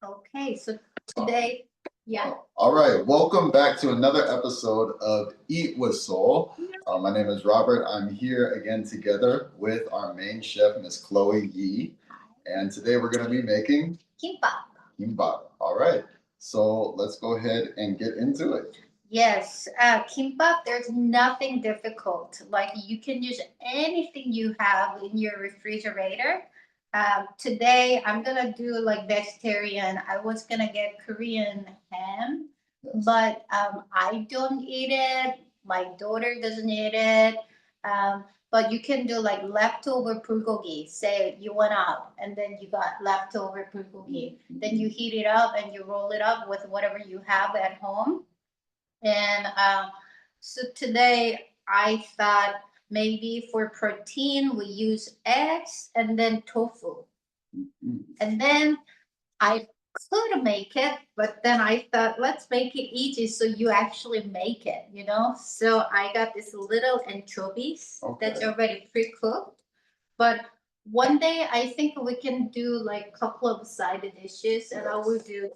Okay, so today, yeah. All right, welcome back to another episode of Eat with Soul. My name is Robert. I'm here again together with our main chef, Miss Chloe Yee. And today we're going to be making Kimbap. kimbap. All right, so let's go ahead and get into it. Yes, kimbap, there's nothing difficult. Like you can use anything you have in your refrigerator. Today, I'm gonna do like vegetarian. I was gonna get Korean ham, Yes. but I don't eat it. My daughter doesn't eat it. But you can do like leftover bulgogi. Say you went out and then you got leftover bulgogi. Then you heat it up and you roll it up with whatever you have at home. And so today I thought maybe for protein we use eggs and then tofu. Mhm. And then I could make it, but then I thought let's make it easy so you actually make it, you know? So I got this little anchovies that's Okay. already pre-cooked. But one day I think we can do like a couple of side dishes and I will Yes. do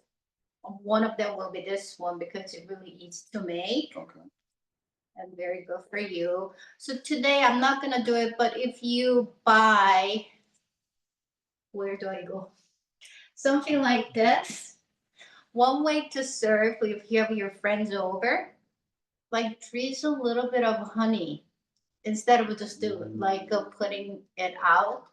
one of them will be this one because it really easy to make Okay. and very good for you. So today I'm not gonna do it, but if you buy, where do I go? Something like this. One way to serve if you have your friends over, like drizzle a little bit of honey instead of just do like putting it out.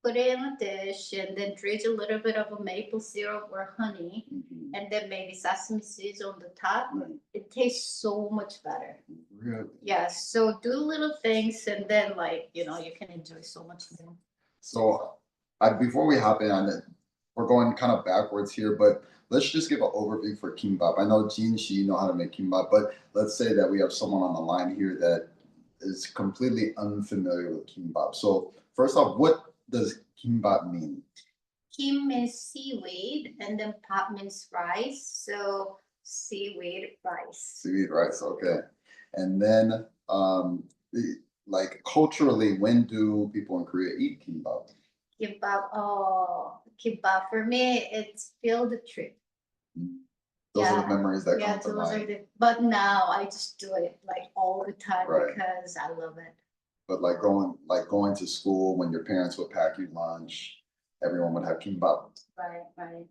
Put it in a dish and then drizzle a little bit of a maple syrup or honey, Mhm. and then maybe sesame seeds on the top. Right. It tastes so much better. Really? Yes. So do little things, and then you can enjoy so much more. So, before we hop in on it, we're going kind of backwards here, but let's just give an overview for kimbap. I know Gene, she know how to make kimbap, but let's say that we have someone on the line here that is completely unfamiliar with kimbap. So, first off, what does kimbap mean? Kim means seaweed, and then pop means rice. So seaweed rice. Seaweed rice, okay. And then, like culturally, when do people in Korea eat kimbap? Kimbap. Oh, kimbap for me, it's field trip. Those are the Yeah, memories that yeah, come to those are mind. the. But now I just do it like all the time Right. because I love it. But like going to school when your parents would pack you lunch, everyone would have kimbap. Right, right,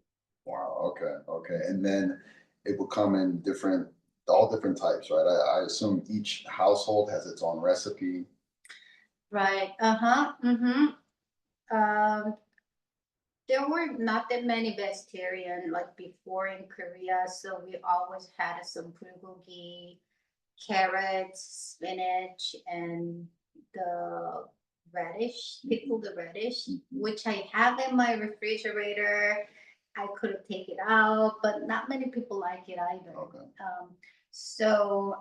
Wow. Okay. Okay. And then it would come in all different types, right? I assume each household has its own recipe. right. Uh-huh. Mm-hmm. Um, there were not that many vegetarian like before in Korea, so we always had some bulgogi, carrots, spinach, and the radish, pickled radish, which I have in my refrigerator. I could have taken it out, but not many people like it either. Okay. So,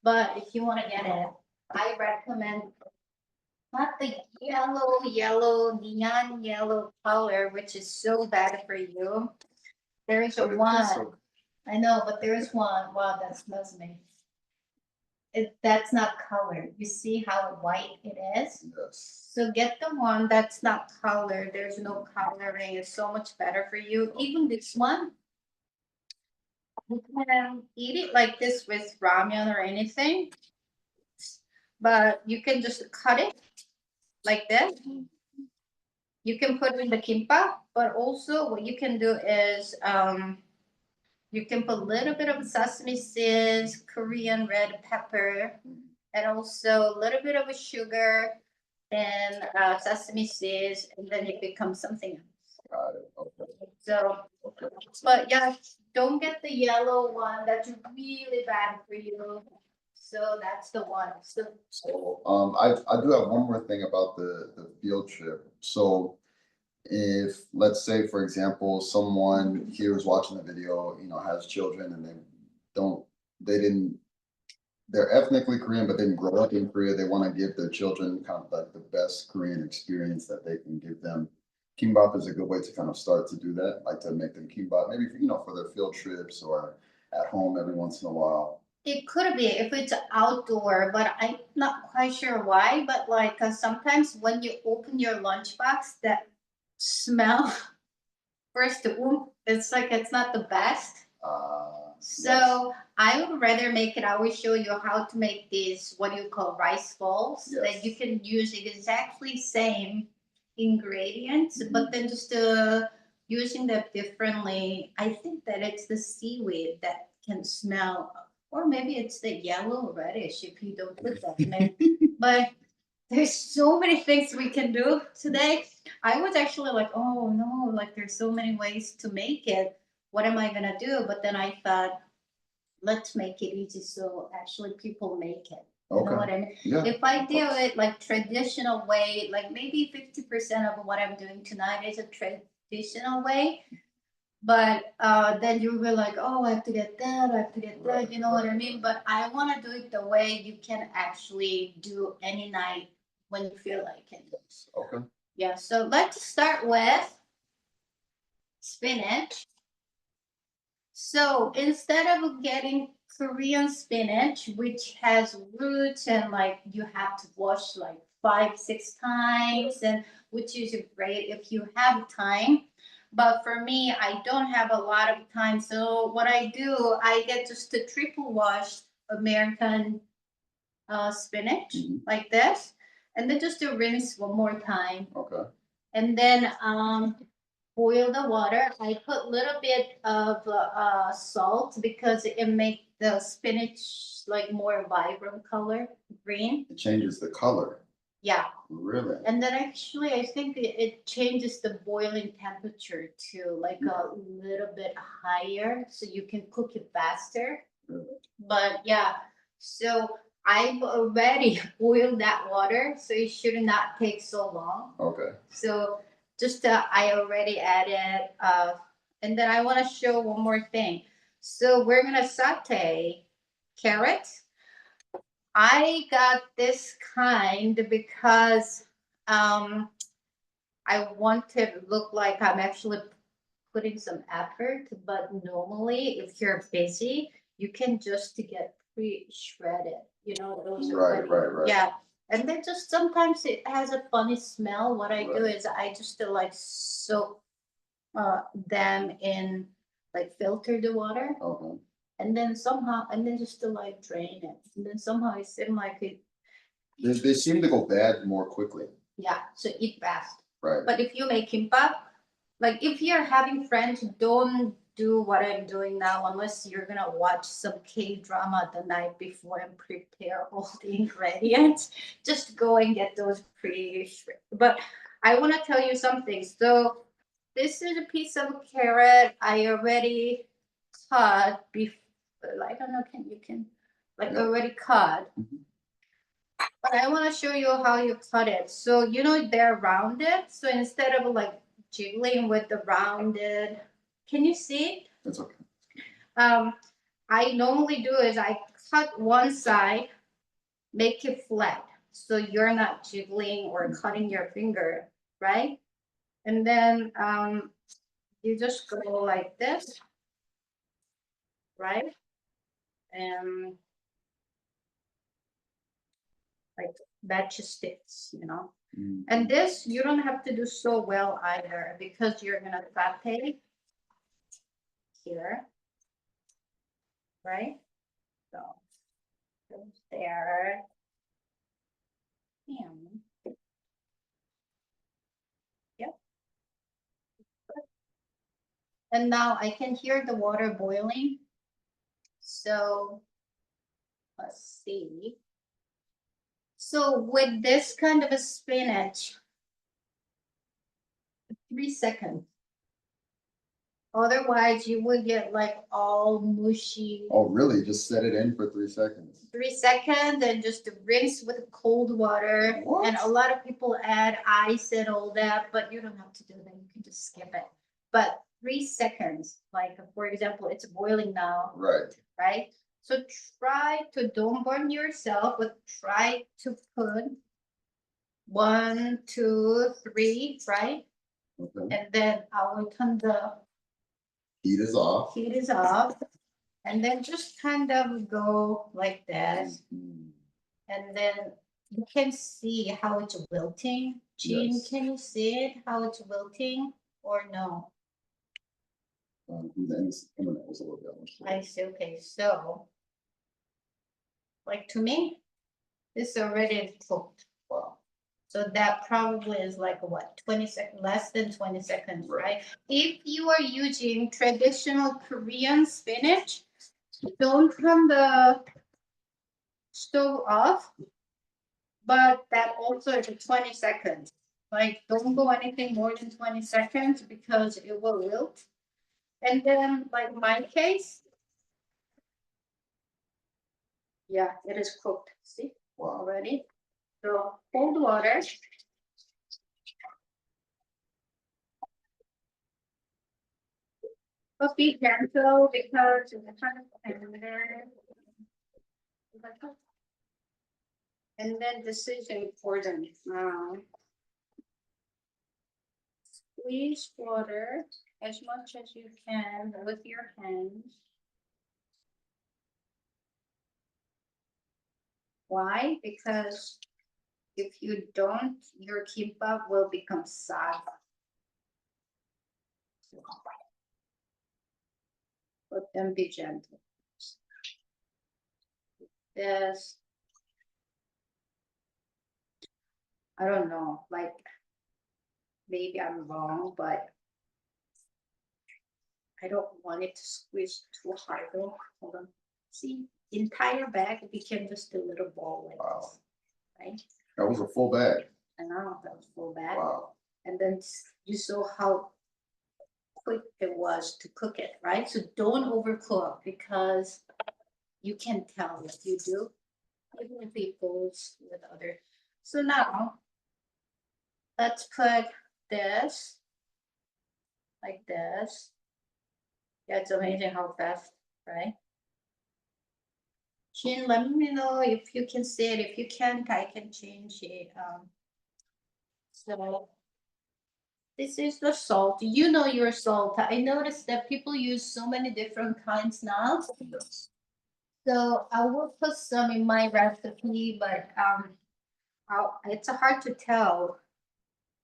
but if you want to get it, I recommend not the neon yellow color, which is so bad for you. There is a But it one. tastes so I know, but there is one. Wow, that smells me. That's not colored. You see how white it is? yes. So get the one that's not colored. There's no coloring. It's so much better for you. Even this one, you can eat it like this with ramen or anything, but you can just cut it like this. You can put it in the kimbap, but also what you can do is you can put a little bit of sesame seeds, Korean red pepper, and also a little bit of a sugar and sesame seeds, and then it becomes something else. Got it. Okay. So, Okay. but yeah, don't get the yellow one. That's really bad for you. So that's the one. So So I do have one more thing about the field trip. So if let's say for example someone here is watching the video, has children and don't they didn't they're ethnically Korean but didn't grow up in Korea, they want to give their children kind of like the best Korean experience that they can give them. Kimbap is a good way to kind of start to do that, like to make them kimbap, maybe for their field trips or at home every once in a while. it could be if it's outdoor, but I'm not quite sure why. But like sometimes when you open your lunchbox, that smell first the it's like it's not the best. Yes. So I would rather make it. I will show you how to make these what you call rice balls that you Yes. can use exactly same ingredients, but then just using them differently. I think that it's the seaweed that can smell, or maybe it's the yellow reddish if you don't put that in it. But there's so many things we can do today. I was actually like, oh no, like there's so many ways to make it. What am I gonna do? But then I thought, let's make it easy so actually people make it. You know what Okay. I mean? Yeah. If I of do course. it like traditional way, like maybe 50% of what I'm doing tonight is a traditional way. But then you were like, oh, I have to get that, I have to get that, Right, you know what I right, mean? But I want to do it the way you can actually do any night when you feel like it. Yes. Okay. Yeah, so let's start with spinach. So instead of getting Korean spinach, which has roots and like you have to wash like 5, 6 times, and which is great if you have time. But for me, I don't have a lot of time. So what I do, I get just a triple washed American spinach Mhm. like this, and then just to rinse one more time, Okay. and then boil the water. I put a little bit of salt because it make the spinach like more vibrant color, green. It changes the color. Yeah. Really? And then actually, I think it changes the boiling temperature to like a little bit higher, so you can cook it faster. Really? But yeah, so I've already boiled that water, so it should not take so long. Okay. So just I already added, and then I want to show one more thing. So we're gonna saute carrots. I got this kind because I want to look like I'm actually putting some effort. But normally, if you're busy, you can just get pre-shredded. You know, those are Right, ready. right, right. Yeah. And then just sometimes it has a funny smell. What I do Right. is I just like soak them in, like filter the water, Okay. and then somehow, and then just to like drain it. And then somehow it seemed like it, They seem to go bad more quickly. yeah, so eat fast. Right. But if you make kimbap, like if you're having friends, don't do what I'm doing now unless you're gonna watch some K drama the night before and prepare all the ingredients. Just go and get those pre. But I want to tell you something. So this is a piece of carrot I already cut before. I don't know. Can like Yeah. already cut. Mhm. But I want to show you how you cut it. So you know they're rounded. So instead of like jiggling with the rounded, can you see? That's okay. I normally do is I cut one side, make it flat, so you're not jiggling or cutting your finger, right? And then you just go like this, right? And like that just sticks, you know. Mhm. And this you don't have to do so well either because you're gonna saute here, right? So goes there. And yep. And now I can hear the water boiling. So let's see. So with this kind of a spinach, 3 seconds. Otherwise, you would get like all mushy. Oh, really? Just set it in for 3 seconds. 3 seconds and just to rinse with cold water. What? And a lot of people add ice and all that, but you don't have to do that. You can just skip it. But 3 seconds, like for example, it's boiling now, Right. right? So try to don't burn yourself, but try to put 1, 2, 3, right? Okay. And then I will turn the Heat is off. heat is off, and then just kind of go like this, Mhm. and then you can see how it's wilting. Jean, Yes. can you see it? How it's wilting or no? The internet was a little bit unstable. I see, okay, so. Like to me, this already cooked. Wow. So that probably is like what, 20 seconds, less than 20 seconds, right? If you are using traditional Korean spinach, don't turn the stove off. But that also is 20 seconds. Like, don't go anything more than 20 seconds because it will wilt. And then, like my case, yeah, it is cooked. See, Wow. already. So cold water. But be gentle because it's kind of tender. And then this is important. Squeeze water as much as you can with your hands. Why? Because if you don't, your kimbap will become soft. But then be gentle. This, I don't know, like maybe I'm wrong, but I don't want it to squeeze too hard though. Hold on. See, entire bag became just a little ball like Wow. this, right? That was a full bag. I know that was full bag. Wow. And then you saw how quick it was to cook it, right? So don't overcook because you can tell what you do, even if it goes with other. So now let's put this like this. Yeah, it's amazing how fast, right? Jin, let me know if you can see it. If you can't, I can change it. So this is the salt. You know your salt. I noticed that people use so many different kinds now. Yes. So I will put some in my recipe, but it's hard to tell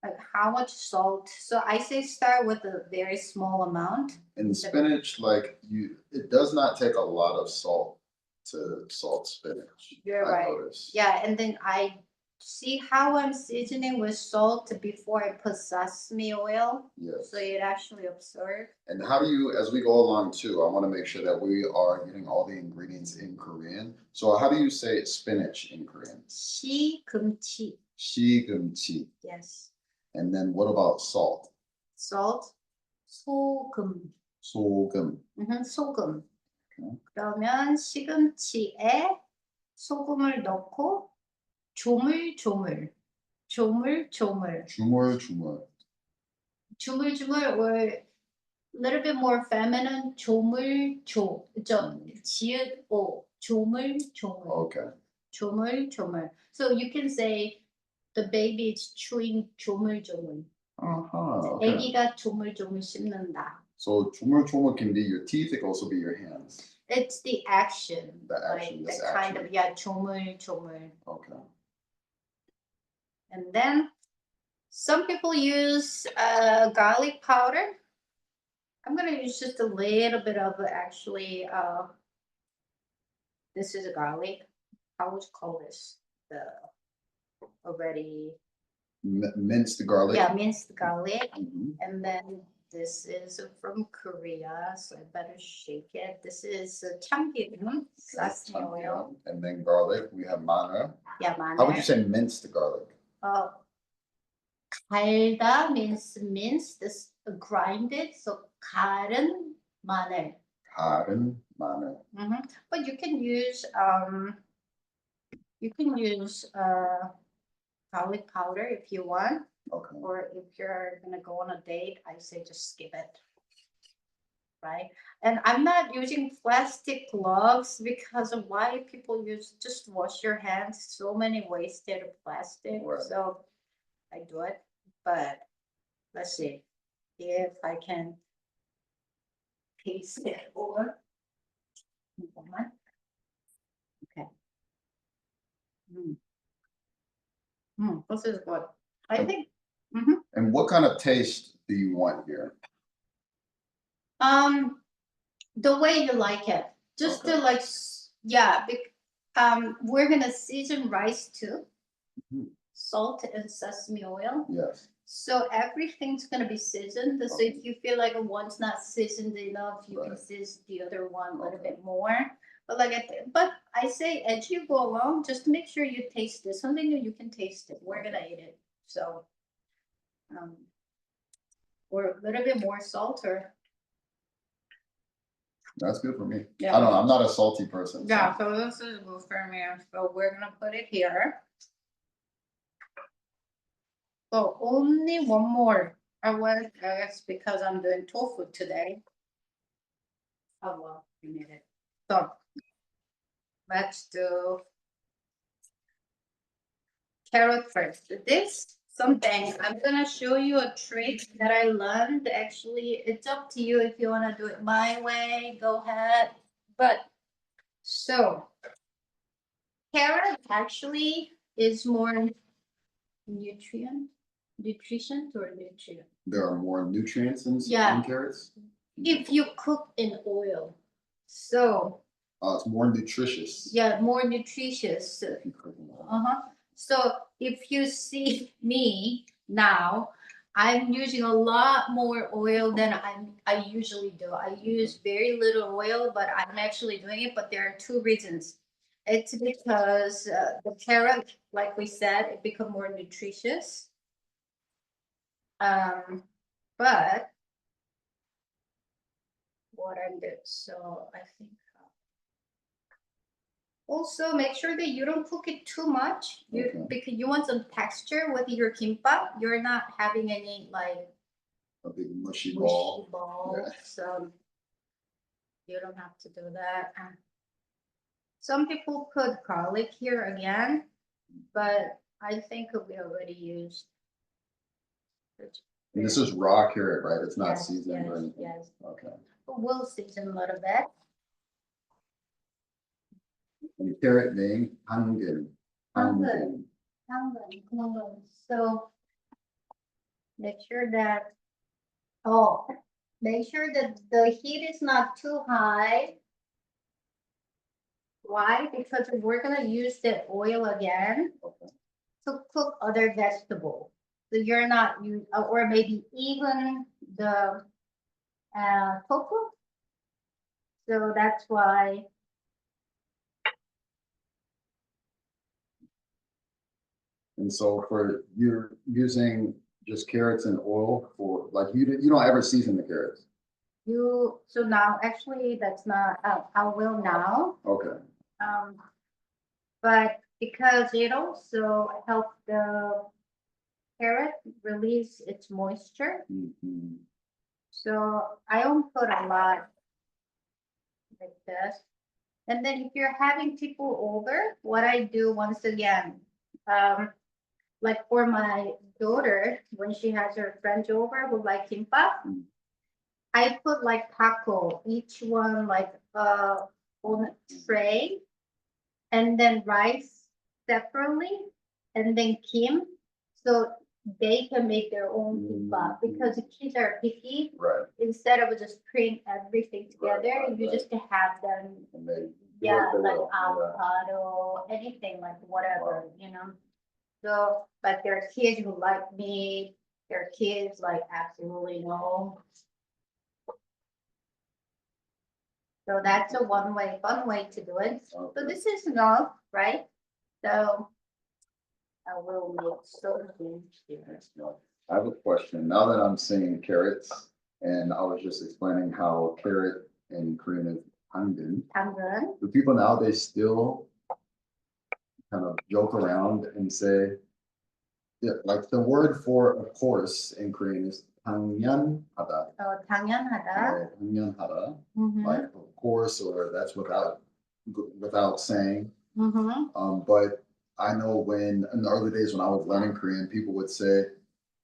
like how much salt. So I say start with a very small amount. And spinach, like it does not take a lot of salt to salt spinach. You're I right. noticed. Yeah, and then I see how I'm seasoning with salt before I put sesame oil. Yes. So it actually absorbs. And how do you, as we go along too, I want to make sure that we are getting all the ingredients in Korean. So how do you say spinach in Korean? 시금치. 시금치. Yes. And then what about salt? Salt. 소금. 소금. 소금. Okay. 그러면 시금치에 소금을 넣고 조물조물. 조물조물. 주물주물. 주물주물 or a little bit more feminine. 조물조. 지읒 오. 조물조물. Okay. 조물조물. So you can say the baby is chewing 조물조물. Okay. 아기가 조물조물 씹는다. So 주물주물 can be your teeth, it can also be your hands. It's the action. The action, Like this the kind action. of, yeah, 조물조물. Okay. And then some people use garlic powder. I'm gonna use just a little bit of actually. This is a garlic. How would you call this? The already. Minced garlic. Yeah, minced garlic. Mhm. And then this is from Korea, so I better shake it. This is 참기름, sesame oil. And then garlic, we have maner. Yeah, maner. How would you say minced garlic? 갈다 means minced, this grinded, so 갈은 마늘. 갈은 maner. But you can use garlic powder if you want, Okay. or if you're gonna go on a date, I say just skip it. Right? And I'm not using plastic gloves because of why people use just wash your hands. So many wasted plastic. Right. So I do it. But let's see if I can paste it over. Okay. This is good. I think. And what kind of taste do you want here? The way you like it, just to Okay. like, yeah, we're gonna season rice too. Mhm. Salt and sesame oil. Yes, So everything's gonna be seasoned. So if you feel like one's not seasoned enough, you can Right. season the other one a little Okay. bit more. But like, but I say as you go along, just make sure you taste it. Something that you can taste it. We're gonna eat it. So, or a little bit more salt or. that's good for me. Yeah. I don't know, I'm not a salty person. so- Yeah, so this is good for me. So we're gonna put it here. So only one more. I guess because I'm doing tofu today. Oh well, we need it. So let's do carrot first. This something I'm gonna show you a trick that I learned. Actually, it's up to you if you wanna do it my way. Go ahead. But so carrot actually is more nutrient, nutrition or nutrient. There are more nutrients in Yeah. carrots. If you cook in oil, so It's more nutritious. yeah, more nutritious. If you cook them all. So if you see me now, I'm using a lot more oil than I usually do. I use very little oil, but I'm actually doing it. But there are two reasons. It's because the carrot, like we said, it become more nutritious. But what I'm doing, so I think. Also, make sure that you don't cook it too much. Okay. Because you want some texture with your kimbap. You're not having any like A big mushy mushy ball. ball, Yeah. so you don't have to do that. Some people put garlic here again, but I think we already used. And this is raw carrot, right? It's not Yes, seasoned or yes, anything. yes. Okay. But we'll season a little bit. And the carrot name, Hangin. Hangin. So make sure that, make sure that the heat is not too high. Why? Because we're gonna use the oil again Okay. to cook other vegetables. So you're not you or maybe even the tofu. So that's why. And so for you're using just carrots and oil for like you don't ever season the carrots. So now actually that's not I will now. Okay. But because it also helps the carrot release its moisture. Mhm. So I don't put a lot like this. And then if you're having people over, what I do once again, like for my daughter, when she has her friends over who like kimbap, I put like taco, each one like on a tray, and then rice separately, and then kim, so they can make their own kimbap because the kids are picky. Right. Instead of just putting everything together, Right. you just have them. And they Yeah, like will. avocado, anything like whatever, So, but there are kids who like meat, there are kids like absolutely no. So that's a fun way to do it. So Okay. this is enough, right? So I will make something here. I have a question. Now that I'm seeing carrots, and I was just explaining how carrot in Korean is hangin. 당근. Do people nowadays still kind of joke around and say, yeah, like the word for of course in Korean is 당연하다. 당연하다. Right, 당연하다. Mm-hmm. Like of course, or that's without saying. Mm-hmm. But I know when in the early days when I was learning Korean, people would say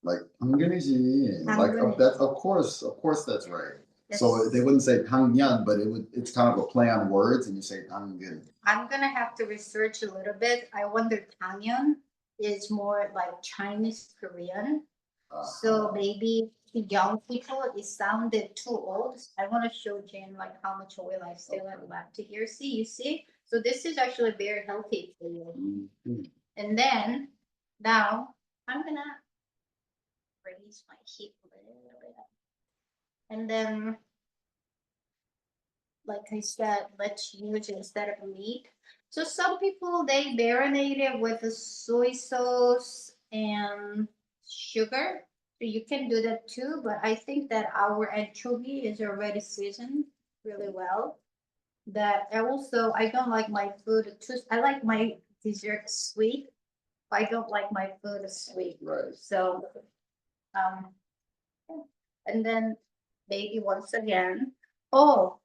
like 당근이지, like 당근이지. that's of course that's right. So they wouldn't say 당연, but it's kind of a play on words, and you say 당근. I'm gonna have to research a little bit. I wonder 당연 is more like Chinese Korean. So maybe to young people, it sounded too old. I want to show Jen like how much oil I still have left here. See, you see? So this is actually very healthy for you. Mhm. And then now I'm gonna raise my heat a little bit. And then, like I said, let's use it instead of meat. So some people they marinate it with the soy sauce and sugar. So you can do that too, but I think that our anchovy is already seasoned really well. That I don't like my food too. I like my dessert sweet. I don't like my food sweet. Right, So um, and then maybe once again. Oh,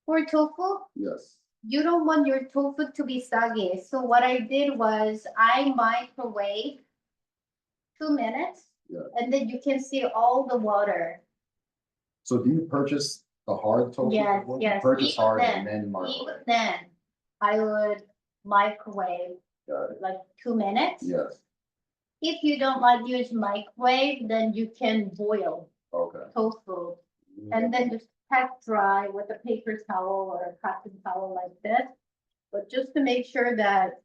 for tofu, yes, you don't want your tofu to be soggy. So what I did was I microwave 2 minutes, yeah. and then you can see all the water. So do you purchase the hard tofu? Yes, You yes. Purchase Even hard then, and then even microwave. then, I would microwave Got it. like 2 minutes. Yes, If you don't like use microwave, then you can boil okay. tofu and then just pack dry with a paper towel or a cotton towel like this. But just to make sure that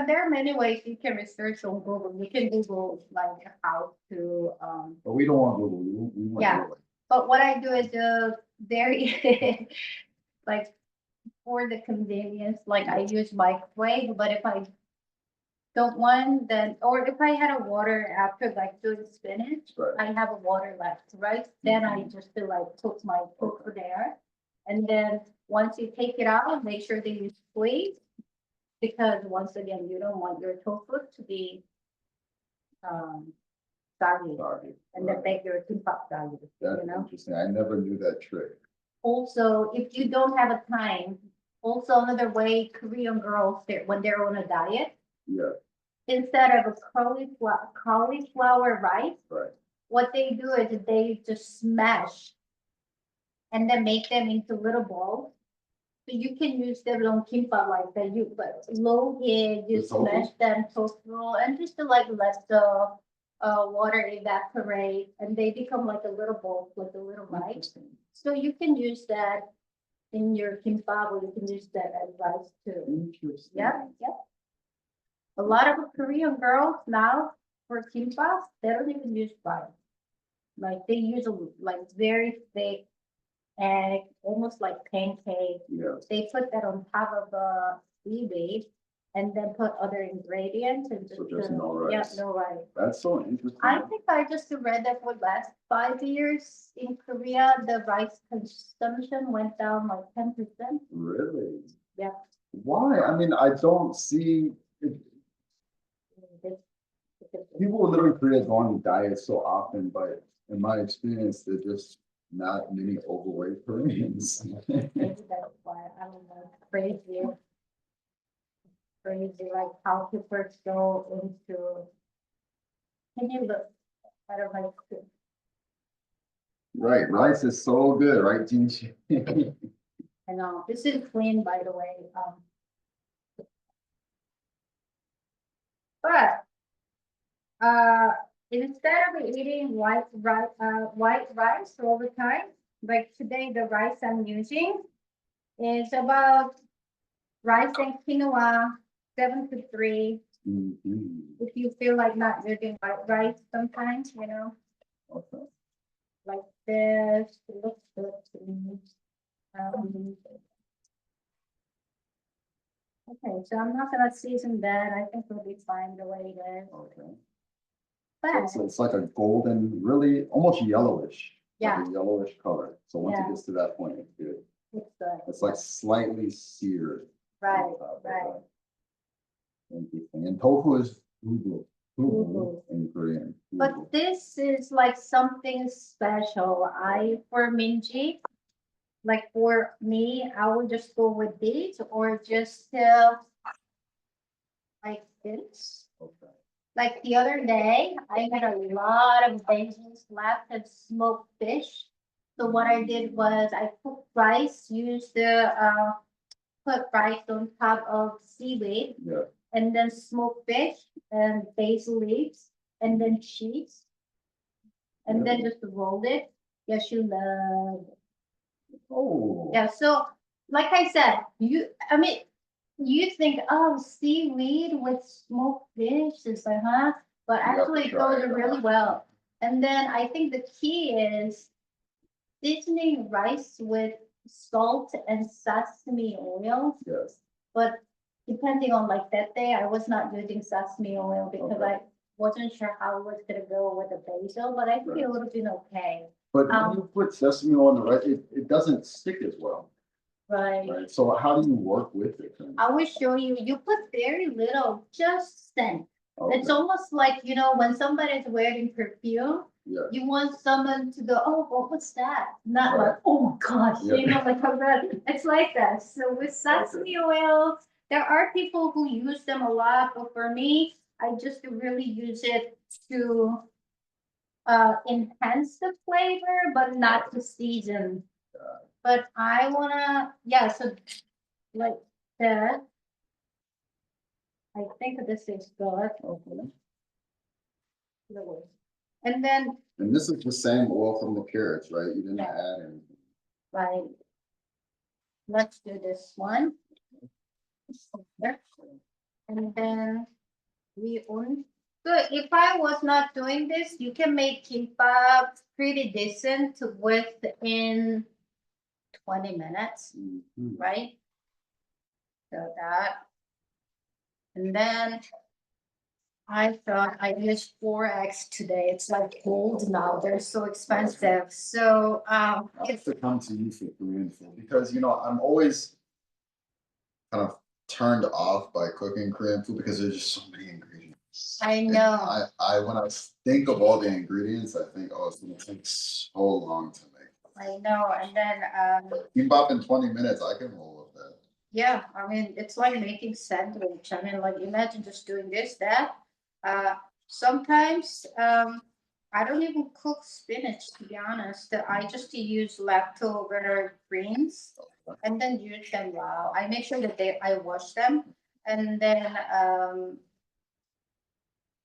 there are many ways you can research on Google. You can Google like how to But we don't want Google, we want Yeah. Google. but what I do is very like for the convenience, like I use microwave, but if I don't want then or if I had a water after like doing spinach, Right. I have a water left, right? Then I just feel like put my tofu there. And then once you take it out, make sure that you squeeze because once again, you don't want your tofu to be um soggy Sorry. and then Right. make your kimbap soggy, That's you know? interesting, I never knew that trick. Also, if you don't have a time, also another way Korean girls, when they're on a diet, Yeah, instead of a cauliflower rice, right. what they do is they just smash and then make them into little balls. So you can use them on kimbap like that. You but low heat, you The tofu? smash them tofu and just to like let the water evaporate and they become like a little ball, like a little rice. Interesting. So you can use that in your kimbap or you can use that as rice too. Interesting. Yeah, yeah. A lot of Korean girls now for kimbap, they don't even use rice. Like they use like very thick egg, almost like pancake. Yeah, They put that on top of the seaweed and then put other ingredients and just, So just no rice. Yeah, no rice. that's so interesting. I think I just read that for last 5 years in Korea, the rice consumption went down like 10%. Really? Yeah. Why? I mean, I don't see, people live in Korea go on diets so often, but in my experience, they're just not many overweight Koreans. Maybe that's why, I don't know, crazy. Crazy, like how people go into, can you look, I don't like, Right, rice is so good, right, Jinchi? I know, this is clean, by the way, but, instead of eating white rice all the time, like today, the rice I'm using is about rice and quinoa, 7 to 3. Mhm. If you feel like not using white rice sometimes, you know, Okay. like this, it looks good to me. Um, okay, so I'm not gonna season that. I think it'll be fine the way it is. Okay. But So it's like a golden, really almost yellowish. Like Yeah. a yellowish color. So once Yeah. it gets to that point, it's good. it's good. It's like slightly seared. on Right, top of right. that. Interesting. And tofu is fugu. Fugu Fugu. in Korean. But Fugu. this is like something special. For Minji, like for me, I would just go with these or just like this. Okay. Like the other day, I had a lot of veggies left and smoked fish. So what I did was I cooked rice, used the put rice on top of seaweed, Yeah. and then smoked fish and basil leaves, and then cheese. and then just roll it. Yes, you love. Oh. Yeah, so like I said, I mean, you think, oh, seaweed with smoked fish is like, huh? But You have to actually it try goes it. really well. And then I think the key is seasoning rice with salt and sesame oil. Yes. But depending on like that day, I was not using sesame oil because Okay. I wasn't sure how it was gonna go with the basil, but I think it would have been okay. But when you put sesame oil in the rice, it doesn't stick as well, Right. right? So how do you work with it? I will show you. You put very little, just scent. It's Okay. almost like, when somebody's wearing perfume, Yeah. you want someone to go, oh, what's that? Not Right. like, oh gosh, Yeah. like how bad. It's like that. So with sesame oil, there are people who use them a lot, but for me, I just really use it to enhance the flavor, but not to season. But I wanna, yeah, so like that. I think this is good. Okay. And then, And this is the same oil from the carrots, right? You didn't Yeah. add anything. right, let's do this one. And then we own. So if I was not doing this, you can make kimbap pretty decent within 20 minutes, Mhm. right? So that. And then I thought I used 4X today. It's like gold now. They're so expensive. So I have to come to you for Korean food because I'm always kind of turned off by cooking Korean food because there's just so many ingredients. I And know. I when I think of all the ingredients, I think, oh, it's gonna take so long to make. I know. And then Kimbap in 20 minutes, I can roll with that. yeah, I mean, it's like making sandwich. I mean, like imagine just doing this, that. Sometimes I don't even cook spinach to be honest. I just use leftover greens and then use them raw. I make sure that I wash them and then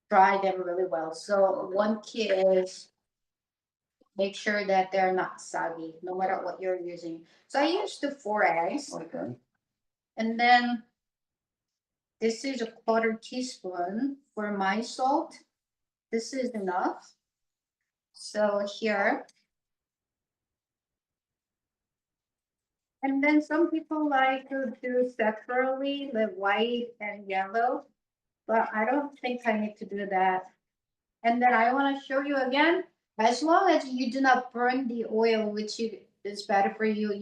dry them really well. So one key is make sure that they're not soggy, no matter what you're using. So I use the 4 eggs. Okay. And then this is a quarter teaspoon for my salt. This is enough. So here. And then some people like to do separately, the white and yellow, but I don't think I need to do that. And then I want to show you again, as long as you do not burn the oil, which is better for you,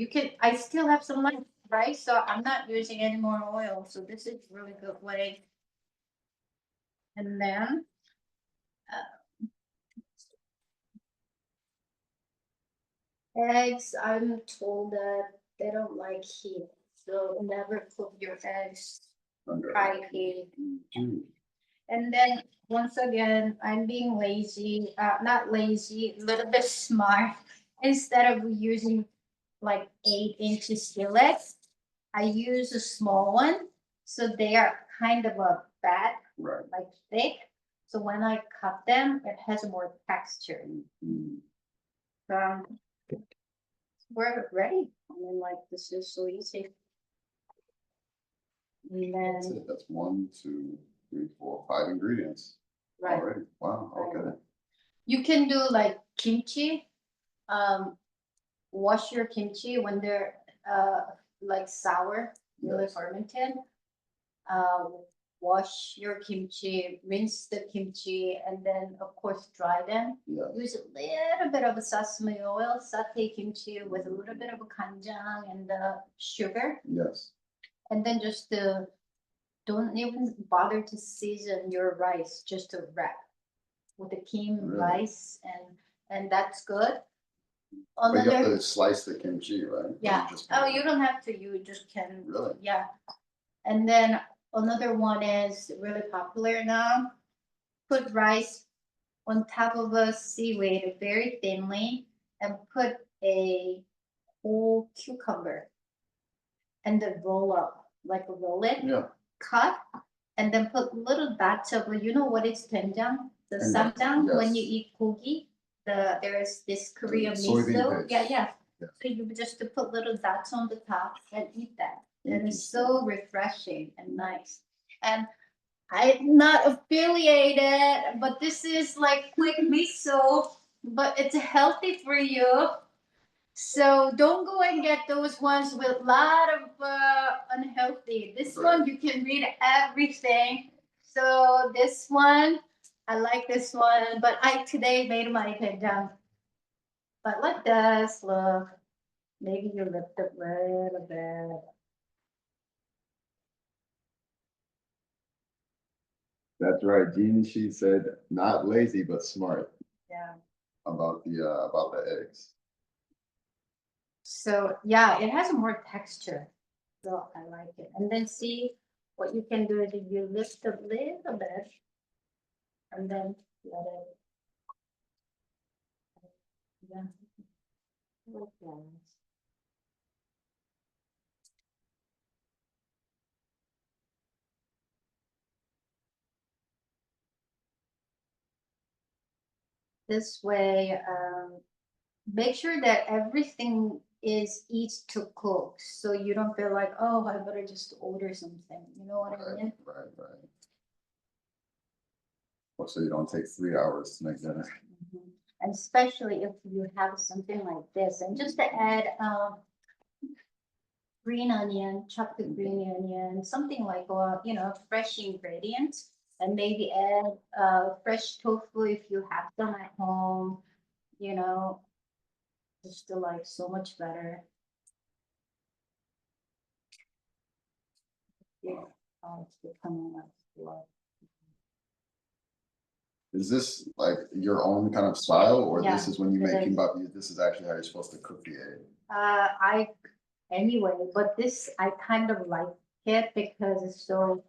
I still have some left, right? So I'm not using any more oil. So this is really good way. And then eggs, I'm told that they don't like heat, so never cook your eggs Under. high heat. Mhm. And then once again, I'm being lazy, not lazy, a little bit smart. Instead of using like 8-inch skillets, I use a small one, so they are kind of a fat, Right. like thick. So when I cut them, it has more texture. Mhm. We're ready. I mean, like this is so easy. And That's then, it. That's 1, 2, 3, 4, 5 ingredients right, already. Wow. Okay. you can do like kimchi. Um, wash your kimchi when they're like sour, really Yes. fermented. Uh, wash your kimchi, rinse the kimchi, and then of course dry them. Yes. Use a little bit of sesame oil, saute kimchi with a little bit of kanjang and sugar, Yes. and then just don't even bother to season your rice, just to wrap with the kim Really? rice, and that's good. But you have Another, to slice the kimchi, right? Or yeah. just Oh, you don't have to. You just can. Really? Yeah. And then another one is really popular now. Put rice on top of a seaweed very thinly and put a whole cucumber and then roll up, like roll it, Yeah. cut, and then put little dots of, you know what is doenjang? The And samjang when you yes. eat gogi. there's this Korean soybean miso. paste. Yeah. Yeah. So you just put little dots on the top and eat that. And it's Interesting. so refreshing and nice. And I'm not affiliated, but this is like quick miso, but it's healthy for you. So don't go and get those ones with a lot of unhealthy. This Right. one you can read everything. So this one, I like this one, but I today made my down. But like this, look, maybe you lift it a little bit. That's right. Jean, she said, not lazy, but smart Yeah. about the eggs. So yeah, it has more texture. So I like it. And then see what you can do is you lift a little bit and then let it. Yeah. Like that. This way, make sure that everything is easy to cook, so you don't feel like, oh, I better just order something. You know what I mean? Right. Well, so you don't take 3 hours to make dinner. Mhm. And especially if you have something like this, and just to add green onion, chopped green onion, something like fresh ingredients, and maybe add fresh tofu if you have them at home. You know, just to like so much better. Yeah, it's becoming like blood. Is this like your own kind of style, or Yeah, this is when you it make is. kimbap, this is actually how you're supposed to cook the egg? Anyway, but this I kind of like it because it's so,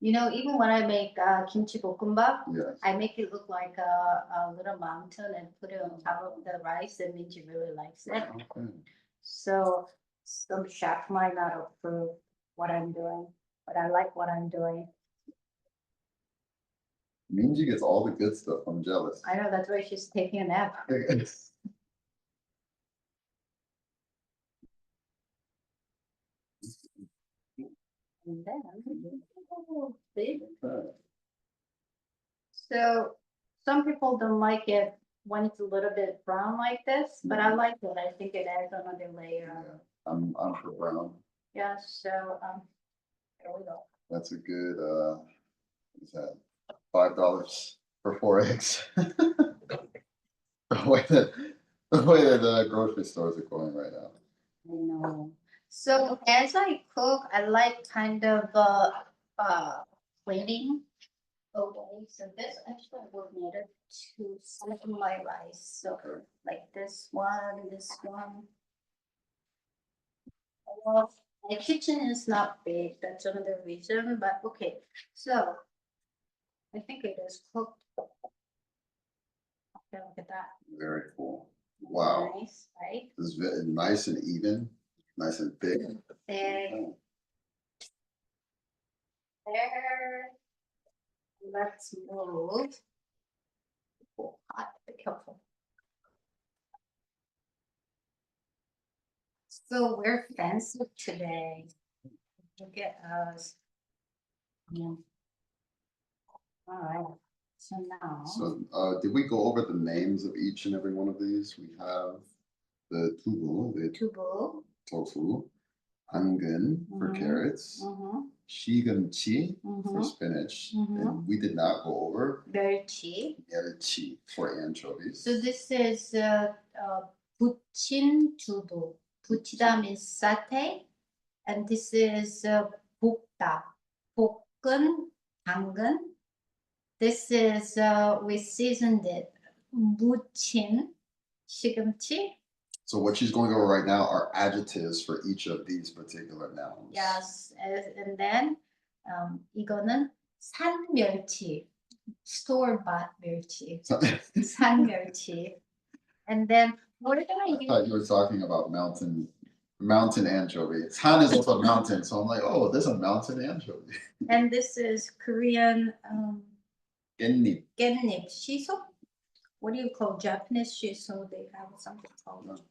even when I make kimchi bokkeumbap, Yes. I make it look like a little mountain and put it on top of the rice. It means you really likes it. Okay. So some chef might not approve what I'm doing, but I like what I'm doing. Minji gets all the good stuff. I'm jealous. I know that's why she's taking a nap. And then, so some people don't like it when it's a little bit brown like this, but I like it. I think it adds another layer. Yeah, I'm for brown. Yeah, so there we go. That's a good what is that? $5 for 4 eggs. The way that the grocery stores are going right now. I know. So as I cook, I like kind of plating away. So this actually will need it to some of my rice. So like this one. Well, my kitchen is not big, that's another reason, but okay, so I think it is cooked. Okay, look at that. Very cool. Wow. Nice, right? This is nice and even, nice and big. There. There. Let's move. Oh, hot, be careful. So we're fancy today. Look at us. Yeah. All right. So now. So did we go over the names of each and every one of these? We have the tubu, the tubu, tofu, hangun for carrots, shigemchi for spinach, and we did not go over 멸치. 멸치 for anchovies. So this is 부친 두부. 부치다 means satay, and this is 볶다. 볶은 당근. This is we seasoned it. 무친 시금치. So what she's going over right now are adjectives for each of these particular nouns. Yes, and then 이거는 산 멸치, store-bought 멸치, 산 멸치. And then what are I thought you were talking about mountain anchovy. Han is also a mountain, so I'm like, oh, there's a mountain anchovy. And this is Korean 깻잎. 깻잎, 시소? what do you call Japanese shiso? They have something called.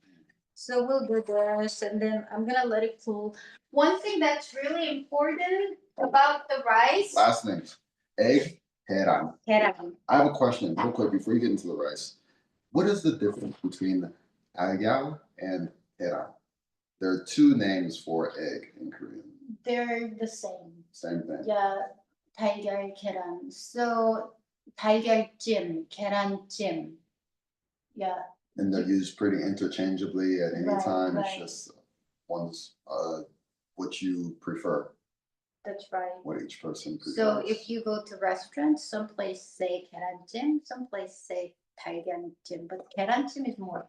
So we'll do this, and then I'm gonna let it cool. One thing that's really important about the rice. Last names, egg, heran. Keran. I have a question real quick before you get into the rice. What is the difference between agyao and heran? There are two names for egg in Korean. They're the same. Same thing. Yeah, 달걀 계란. So 달걀찜, 계란찜. Yeah, And they're used pretty interchangeably at any Right, time. It's right. just one's what you prefer, that's right. what each person prefers. So if you go to restaurants, some place say 계란찜, some place say 달걀찜, but 계란찜 is more.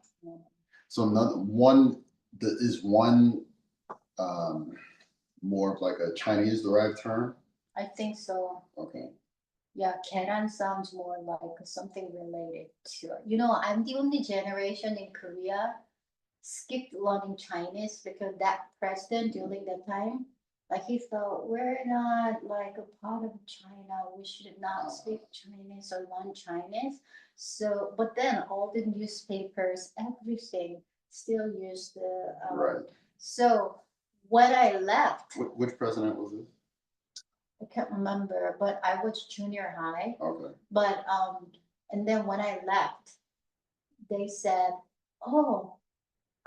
So one is one more of like a Chinese derived term. I think so. Okay. Yeah, 계란 sounds more like something related to, I'm the only generation in Korea skipped learning Chinese because that president during that time, like he felt we're not like a part of China. We should not speak Chinese or learn Chinese. So, but then all the newspapers, everything still use the. Right. So when I left, Which president was this? I can't remember, but I was junior high. Okay. But and then when I left, they said, "Oh,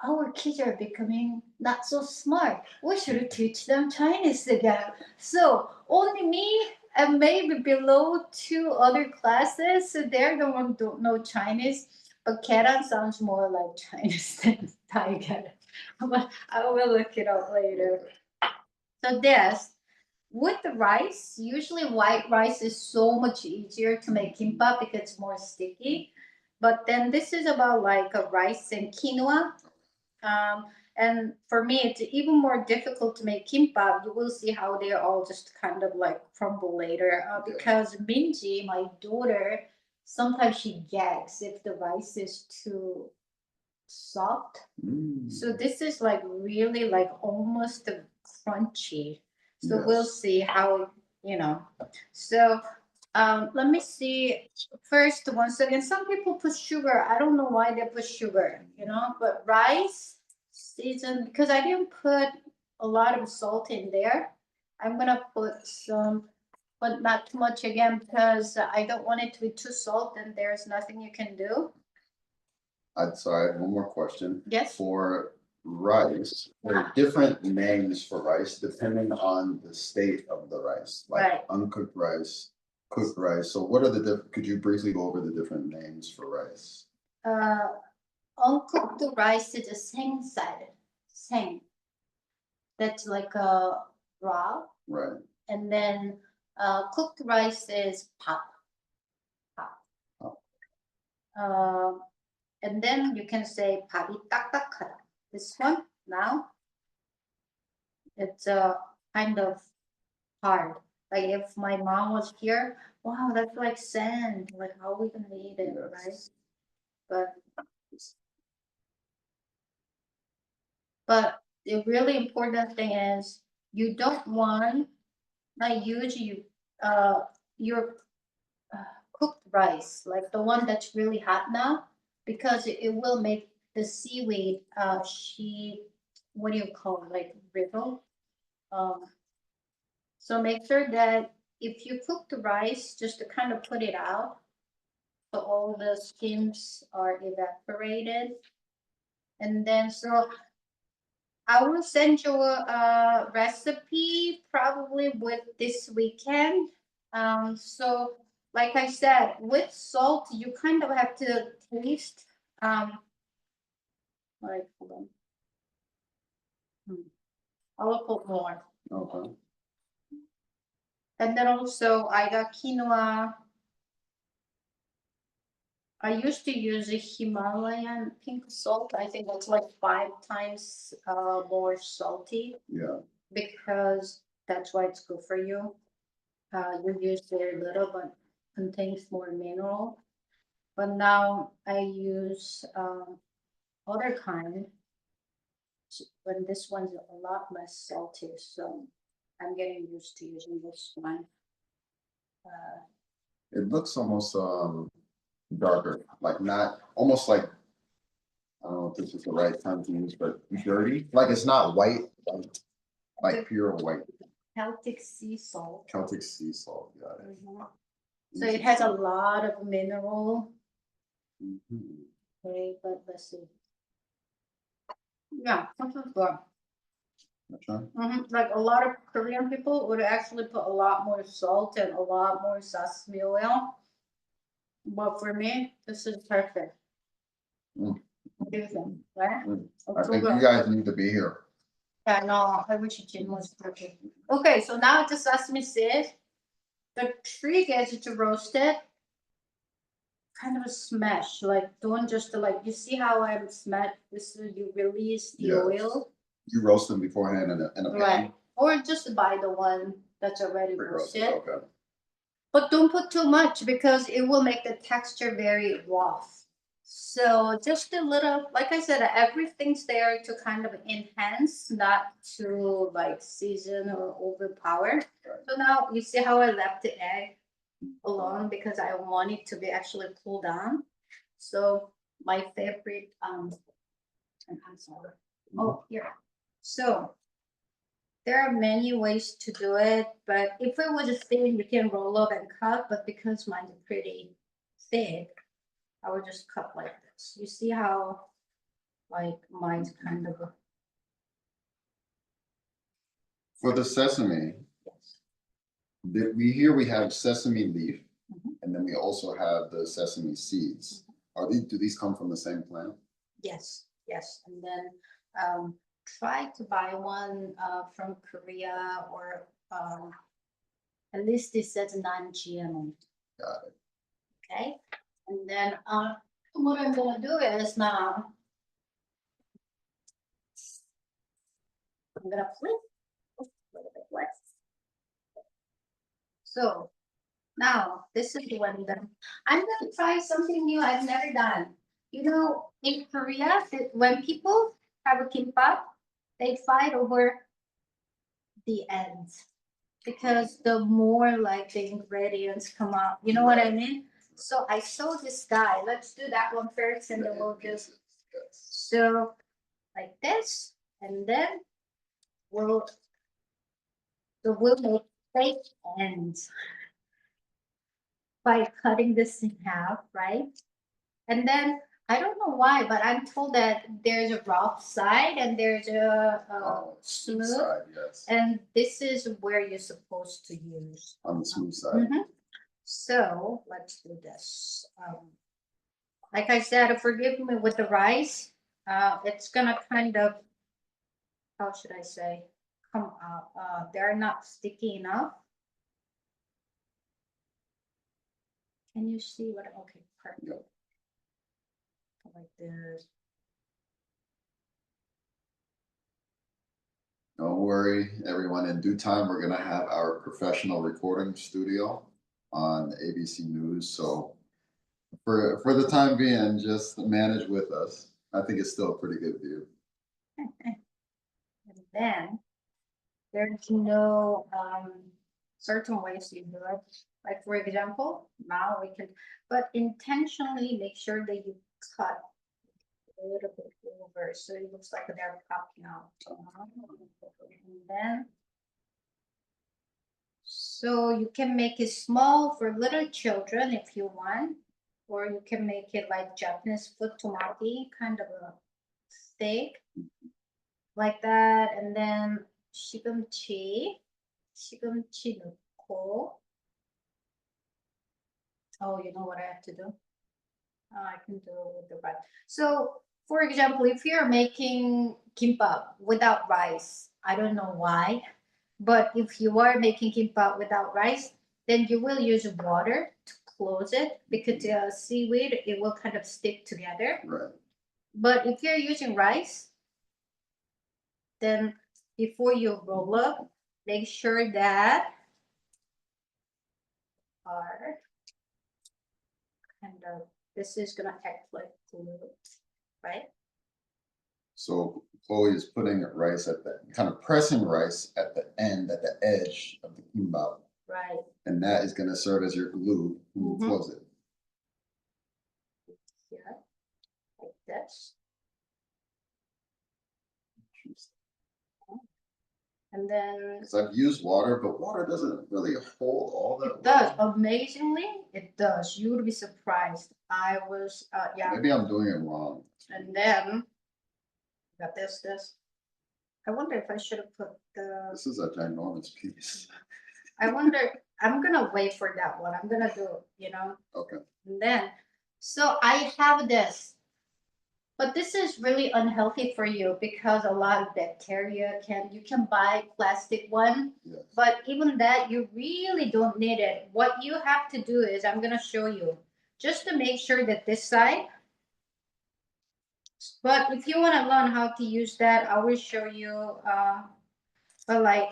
our kids are becoming not so smart. We should teach them Chinese again." So only me and maybe below two other classes, so they're the one who don't know Chinese. But Keran sounds more like Chinese than Tiger. But I will look it up later. So this. With the rice, usually white rice is so much easier to make kimbap because it's more sticky. But then this is about like a rice and quinoa. And for me, it's even more difficult to make kimbap. You will see how they all just kind of like crumble later. Because Minji, my daughter, sometimes she gags if the rice is too soft. So this is like really like almost crunchy. So we'll Yes. see how, So let me see. First, once again, some people put sugar. I don't know why they put sugar, but rice season, because I didn't put a lot of salt in there. I'm gonna put some, but not too much again because I don't want it to be too salt and there's nothing you can do. Sorry, I have one more question. Yes. For rice, there are different names for rice depending on the state of the rice, like Right. uncooked rice, cooked rice. So what are could you briefly go over the different names for rice? Uncooked rice is a 생쌀, 생. That's like a raw. Right. And then cooked rice is 밥. And then you can say 밥이 딱딱하다. This one now, it's kind of hard. Like if my mom was here, wow, that's like sand. Like how are we gonna eat it, right? But the really important thing is you don't want not use your cooked rice, like the one that's really hot now, because it will make the seaweed what do you call it, like brittle. So make sure that if you cook the rice, just to kind of put it out, so all the skins are evaporated. And then so I will send you a recipe probably with this weekend. So like I said, with salt, you kind of have to taste. Like, hold on. I will put more. Okay. And then also I got quinoa. I used to use a Himalayan pink salt. I think that's like 5 times more salty. Yeah. Because that's why it's good for you. You use very little, but contains more mineral. But now I use other kind. When this one's a lot less salty, so I'm getting used to using this one. It looks almost darker like not, almost like, I don't know if this is the right term to use, but dirty, like it's not white, like pure white. Celtic sea salt. Celtic sea salt, got it. So it has a lot of mineral. Mhm. Okay, but let's see. Yeah, something good. Okay. Like a lot of Korean people would actually put a lot more salt and a lot more sesame oil. But for me, this is perfect. Mm. What do you think? Right? I think you guys need to be here. Yeah, no, I wish Jim was perfect. Okay, so now it's the sesame seed. The trick is to roast it. Kind of a smash, like don't just like you see how I'm smash. This is you release the Yes. oil, You roast them beforehand in a pan. right? Or just buy the one that's already Pre-roasted, roasted. okay. But don't put too much because it will make the texture very rough. So just a little, like I said, everything's there to kind of enhance, not to like season or overpower. Right. So now you see how I left the egg alone because I want it to be actually cooled down. So my favorite, and I'm sorry. Oh, here. So there are many ways to do it, but if it was a thin, you can roll up and cut, but because mine's pretty thick, I would just cut like this. You see how like mine's kind of For the sesame, yes. we have sesame leaf, and then we also have the sesame seeds. Do these come from the same plant? Yes, yes. And then try to buy one from Korea or at least it says non-GMO. Got it. Okay. And then what I'm gonna do is now I'm gonna flip a little bit less. So now this is when I'm gonna try something new I've never done. You know, in Korea, when people have a kimbap, they fight over the ends because the more like the ingredients come out, you know what I mean? So I saw this guy. Let's do that one first, and then we'll just so like this, and then we'll make fake ends by cutting this in half, right? And then I don't know why, but I'm told that there's a rough side and there's a smooth, side, yes. and this is where you're supposed to use On the smooth side. So let's do this. Like I said, forgive me with the rice. It's gonna kind of, how should I say, come out. They're not sticky enough. Can you see what? Okay, perfect. Yep. Like this. Don't worry, everyone. In due time, we're gonna have our professional recording studio on ABC News. So for the time being, just manage with us. I think it's still a pretty good view. And then there's no certain ways you do it. Like for example, now we can, but intentionally make sure that you cut a little bit over so it looks like they're popping out. And then so you can make it small for little children if you want, or you can make it like Japanese foot tomati, kind of a thick, like that. And then 시금치 넣고. Oh, you know what I have to do? I can do it with the rice. So, for example, if you're making kimbap without rice, I don't know why, but if you are making kimbap without rice, then you will use water to close it because the seaweed, it will kind of stick together. Right. But if you're using rice, then before you roll up, make sure that are kind of, this is gonna act like glue, right? So Chloe is putting rice at the, kind of pressing rice at the end, at the edge of the kimbap. Right. And that is gonna serve as your glue when you close it. this. And then Cause I've used water, but water doesn't really hold all that. it does, well. amazingly, it does. You would be surprised. I was, yeah, Maybe I'm doing it wrong. and then got this. I wonder if I should have put the, This is a ginormous piece. I wonder, I'm gonna wait for that one. I'm gonna do, you know, Okay. and then, so I have this. But this is really unhealthy for you because a lot of bacteria you can buy plastic one, Yes. but even that, you really don't need it. What you have to do is, I'm gonna show you, just to make sure that this side, but if you wanna learn how to use that, I will show you, but like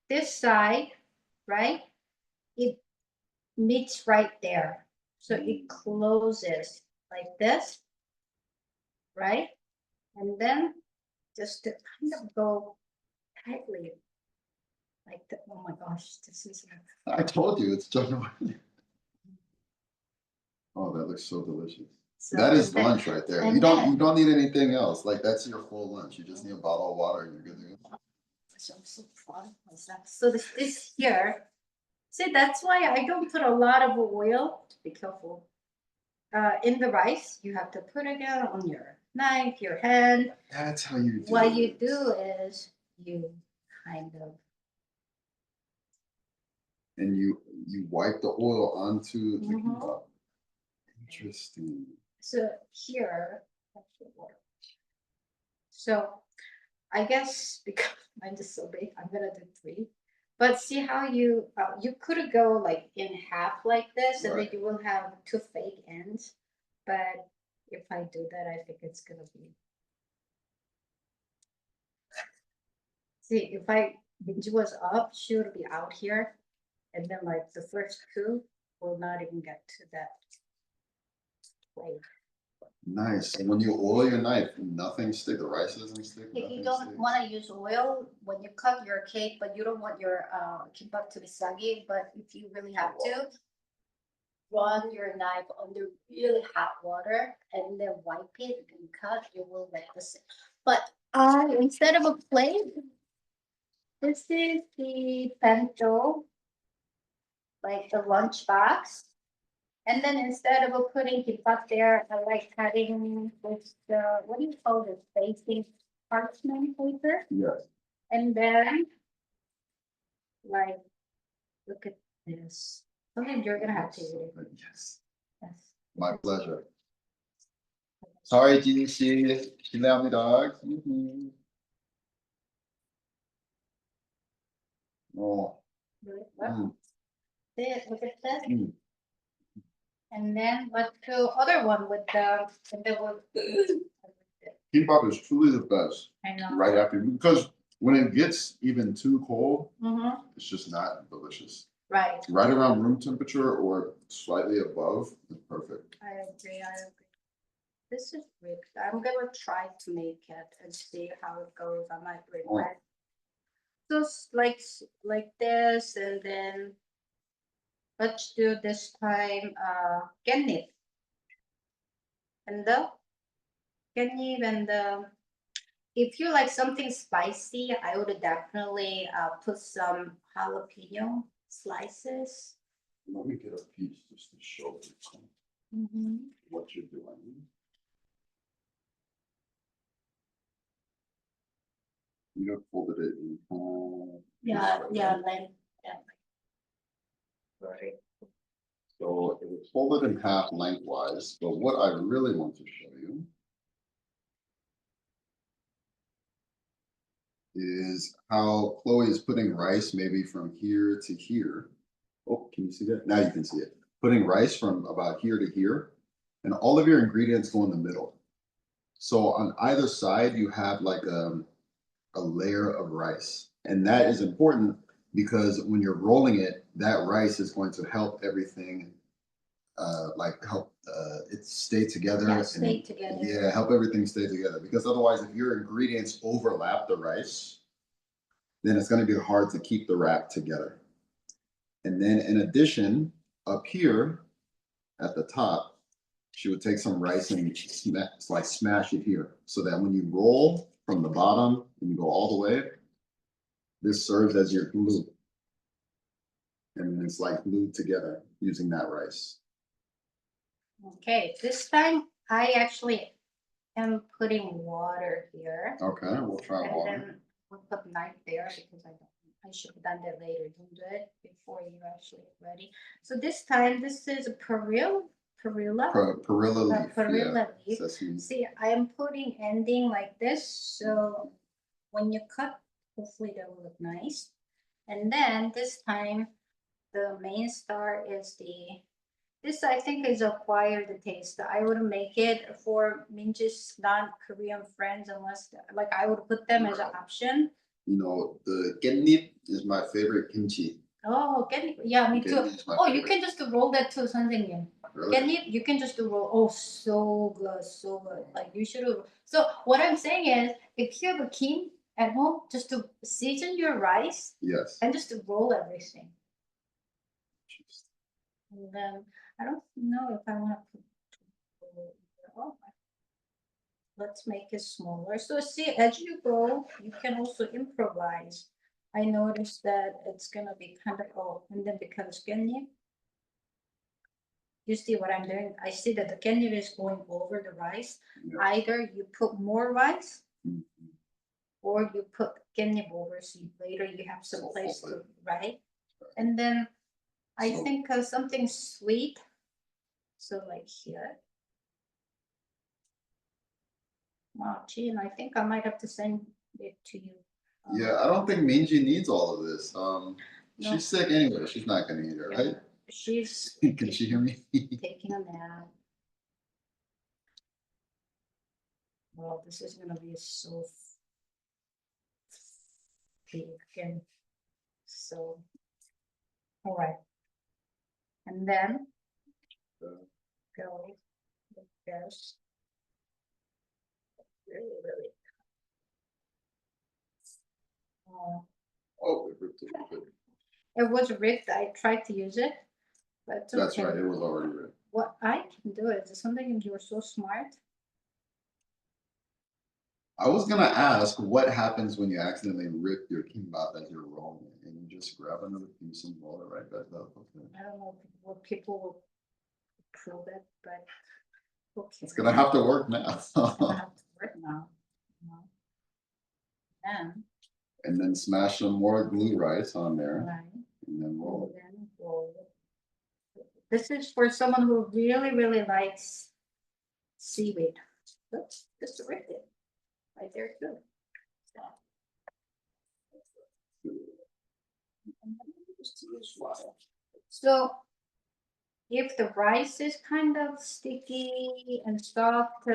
this side, right? It meets right there. So it closes like this, right? And then just to kind of go tightly like that. Oh my gosh, this is I told you it's ginormous. Oh, that looks so delicious. so That is then- lunch right there. and You then- don't need anything else. Like that's your full lunch. You just need a bottle of water and you're good to go. So I'm so proud of myself. So this here, see, that's why I don't put a lot of oil. Be careful. In the rice, you have to put it down on your knife, your hand. That's how you do What it. you do is you kind of, And you wipe the oil onto the Mhm. kimbap. Interesting. so here, that's the water. So I guess because mine is so big, I'm gonna do 3. But see how you could go like in half like this, and then Right. you will have 2 fake ends. But if I do that, I think it's gonna be. See, if it was up, she would be out here, and then like the first 2 will not even get to that plate. Nice. And when you oil your knife, nothing stick. The rice doesn't stick. If you nothing don't sticks. want to use oil when you cut your cake, but you don't want your kimbap to be soggy, but if you really have to, run your knife under really hot water and then wipe it and cut, you will like this. But instead of a plate, this is the bento, like the lunch box. And then instead of putting kimbap there, I like cutting with the, what do you call this, facing parchment paper? Yes. And then, like, look at this. Sometimes you're gonna have to eat it. Yes. Yes. My pleasure. Sorry, GC. Dog. Oh. Mm. Look at this. Mm. And then let's do other one with the, Kimbap is truly the best I know. right after, because when it gets even too cold, Mm-hmm, it's just not delicious. right. Right around room temperature or slightly above is perfect. I agree. This is great. I'm gonna try to make it and see how it goes. I might regret. Just like this, and then let's do this time ganip. And the ganip and the, if you like something spicy, I would definitely put some jalapeno slices. Let me get a piece just to show you Mm-hmm. what you're doing. You have folded it in half. Yeah, just like yeah, that. like yeah. Right. So it was folded in half lengthwise, but what I really want to show you is how Chloe is putting rice maybe from here to here. Oh, can you see that? Now you can see it. Putting rice from about here to here, and all of your ingredients go in the middle. So on either side, you have like a layer of rice. And that is important because when you're rolling it, that rice is going to help everything like help it stay together. Yeah, and stay together. Yeah, help everything stay together. Because otherwise, if your ingredients overlap the rice, then it's going to be hard to keep the wrap together. And then in addition, up here at the top, she would take some rice and smash it here, so that when you roll from the bottom and you go all the way, this serves as your glue. And it's like glued together using that rice. Okay, this time I actually am putting water here. Okay, we'll try And water. then we'll put knife there because I should have done that later. Don't do it before you actually ready. So this time, this is a perilla. Perilla leaf. Perilla Yeah. leaf. Sesame. See, I am putting ending like this, so when you cut, hopefully that will look nice. And then this time, the main star is this I think is acquired taste. I would make it for Minji's non-Korean friends unless, like, I would put them as an option. You know, the 깻잎 is my favorite kimchi. Oh, yeah, me too. 깻잎 is my Oh, you favorite. can just roll that too, 선생님. Really? 깻잎, you can just roll. Oh, so good, so good. Like you should have. So what I'm saying is, if you have a kim at home, just to season your rice Yes. and just to roll everything. And then I don't know if I want to put. Oh, let's make it smaller. So see, as you go, you can also improvise. I noticed that it's gonna be kind of, oh, and then becomes 깻잎. You see what I'm doing? I see that the 깻잎 is going over the rice. Yeah. Either you put more rice Mhm. or you put 깻잎 over, so later you have some So place flip to, right? And then I So- think something sweet. So like here. Wow, Jean, I think I might have to send it to you. Yeah, I don't think Minji needs all of this. No. She's sick anyway. She's not gonna eat it, Yeah, right? she's Can she hear me? taking a nap. Well, this is gonna be so big and so, all right. And then go with this. Really. Oh, it ripped it. It was ripped. I tried to use it, but it's That's okay. right. It was already ripped. What I can do is something you're so smart. I was gonna ask what happens when you accidentally rip your kimbap as you're rolling it, and you just grab another piece and roll it right back up. Okay. I don't know what people will prove it, but okay. It's gonna have to work now. It's gonna have to work now. Then, And then smash some more glue rice on there, right, and then roll and it. then roll it. This is for someone who really likes seaweed. Oops, just ripped it. Right there too. So if the rice is kind of sticky and soft,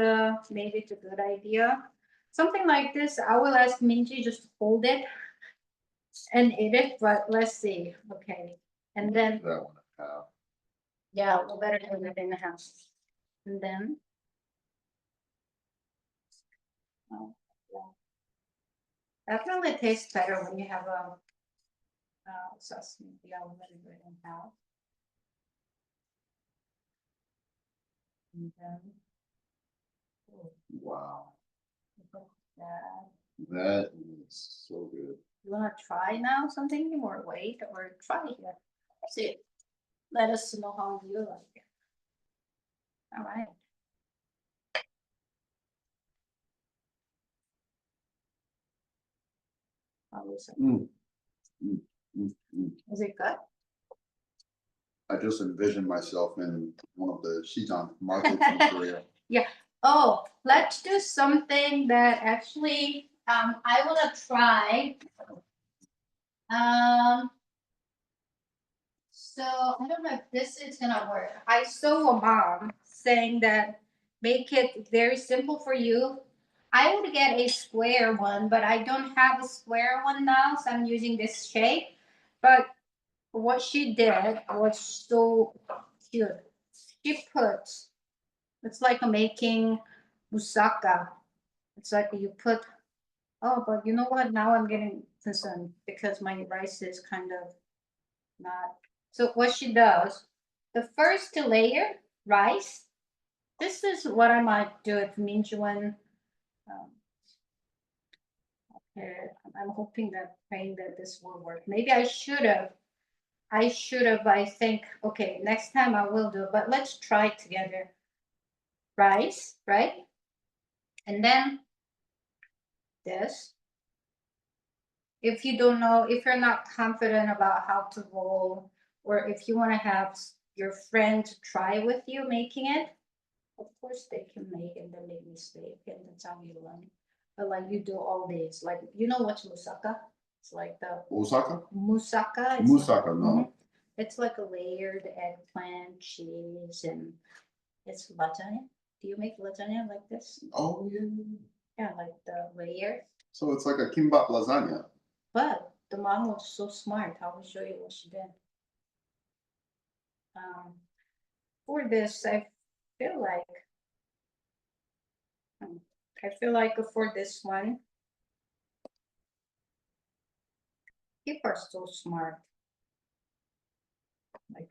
maybe it's a good idea. Something like this, I will ask Minji just to hold it and eat it, but let's see. Okay. And then, That one half. yeah, we'll better do it in the house. And then, oh, yeah. Definitely tastes better when you have a sesame. Yeah, we'll let it do it in house. And then, oh, Wow, look at that. that is so good. You wanna try now something or wait or try here? See, let us know how you like it. All right. How is it? Mm. Mm, mm, mm. Is it good? I just envisioned myself in one of the Shijang markets in Korea. Oh, let's do something that actually I wanna try. So I don't know if this is gonna work. I saw a mom saying that make it very simple for you. I would get a square one, but I don't have a square one now, so I'm using this shape. But what she did was so cute. She put, it's like making moussaka. It's like you put, oh, but you know what? Now I'm getting concerned because my rice is kind of not. So what she does, the first layer rice, This is what I might do if Minjuan. Okay, I'm hoping that, praying that this will work. Maybe I should have. I think, okay, next time I will do it, but let's try it together. Rice, right? And then this. If you don't know, if you're not confident about how to roll, or if you want to have your friend try with you making it, of course they can make and then make mistake, and that's how you learn. But like you do all these, like you know what's moussaka? It's like the Osaka? moussaka. Musaka, no. It's like a layered eggplant, cheese, and it's lasagna. Do you make lasagna like this? Oh, yeah. Yeah, like the layer. So it's like a kimbap lasagna. But the mom was so smart. I will show you what she did. For this, feel like I feel like for this one, people are so smart. Like,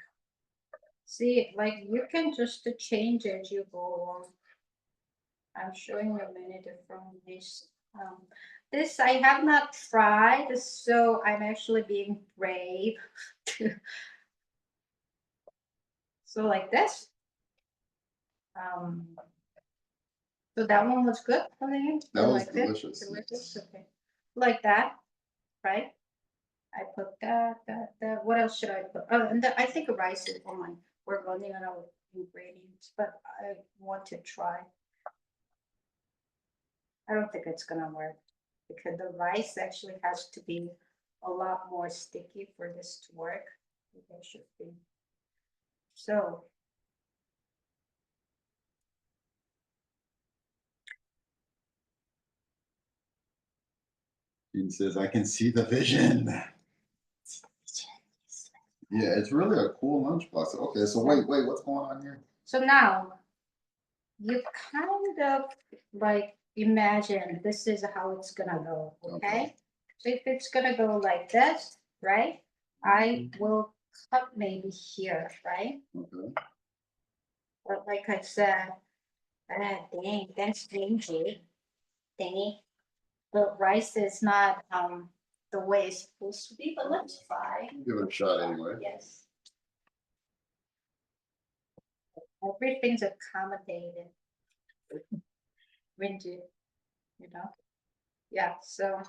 see, like you can just change as you go along. I'm showing you many different ways. This I have not tried, so I'm actually being brave. So like this. So that one was good. That was like this? delicious. Delicious. Okay. Like that, right? I put that. What else should I put? Oh, and I think rice is on mine. We're running out of ingredients, but I want to try. I don't think it's gonna work because the rice actually has to be a lot more sticky for this to work. It should be. So He says, I can see the vision. Yeah, it's really a cool lunchbox. Okay, so wait, what's going on here? So now you kind of like imagine this is how it's gonna go, okay? So if it's gonna go like this, right? I will cut maybe here, right? Okay. But like I said, dang, that's stingy. Thingy. The rice is not the way it's supposed to be, but let's try. Give it a shot anyway. Yes. Everything's accommodated. Rigid, you know? Yeah, so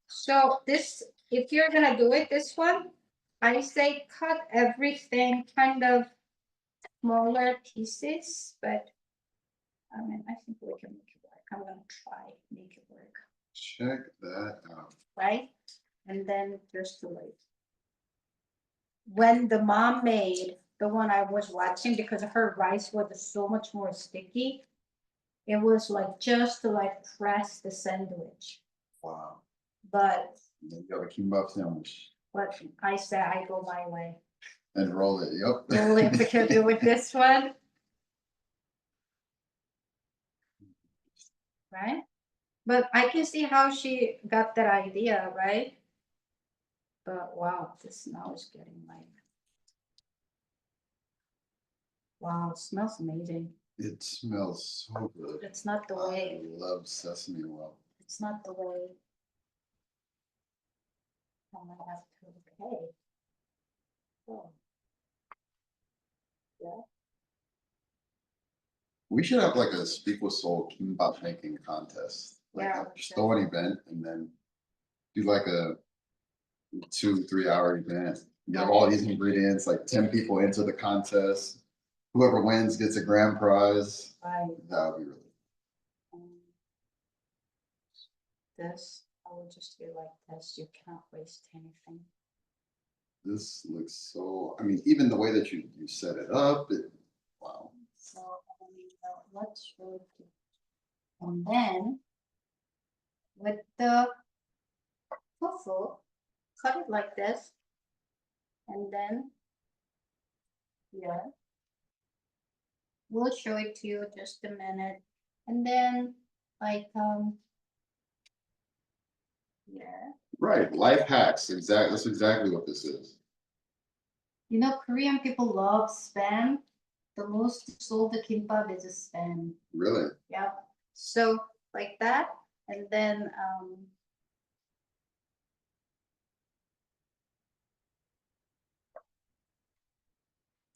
so this, if you're gonna do it this one, I say cut everything kind of smaller pieces, but I mean, I think we can make it work. I'm gonna try make it work. Check that out. Right? And then just to like, when the mom made the one I was watching, because her rice was so much more sticky, it was like just to like press the sandwich. Wow. But You got a kimbap sandwich. But I said I go my way. And roll it, yep. Roll it because with this one. Right? But I can see how she got that idea, right? But wow, this now is getting like, wow, it smells amazing. It smells so good. It's not the way. I love sesame oil. It's not the way. I might have to, okay. Oh. Yeah. We should have like a Speak with Soul kimbap making contest. Like Yeah, just throw an event and then do like a 2-3 hour event. You have all these ingredients, like 10 people enter the contest. Whoever wins gets a grand prize. Right. That would be really This, I will just be like this. You can't waste anything. This looks so, I mean, even the way that you set it up, wow. So let's show it. And then with the tofu, cut it like this. And then here, we'll show it to you just a minute. And then like yeah. Right, life hacks, exactly, that's exactly what this is. You know, Korean people love spam. the most sold kimbap is a spam. Really? Yeah. So like that, and then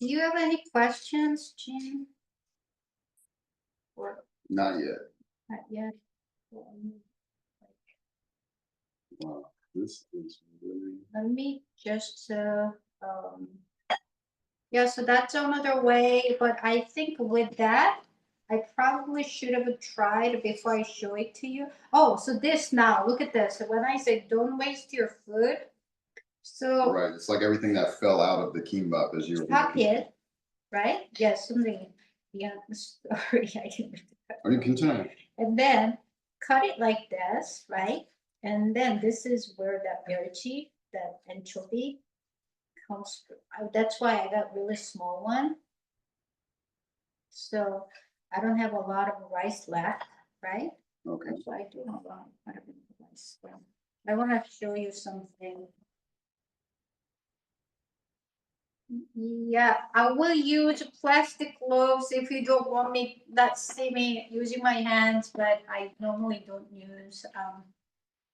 do you have any questions, Jim? Or Not yet. not yet? Wow, this is really. Let me just yeah, so that's another way, but I think with that, I probably should have tried before I show it to you. Oh, so this now, look at this. So when I say don't waste your food, so Right, it's like everything that fell out of the kimbap as you were chop making. it, right? Yes, something. Yeah, sorry, I didn't. Are you continuing? And then cut it like this, right? And then this is where that 멸치, that anchovy comes from. That's why I got really small one. So I don't have a lot of rice left, right? Okay. That's why I do have a lot of rice. So I want to show you something. Yeah, I will use plastic gloves if you don't want me not see me using my hands, but I normally don't use.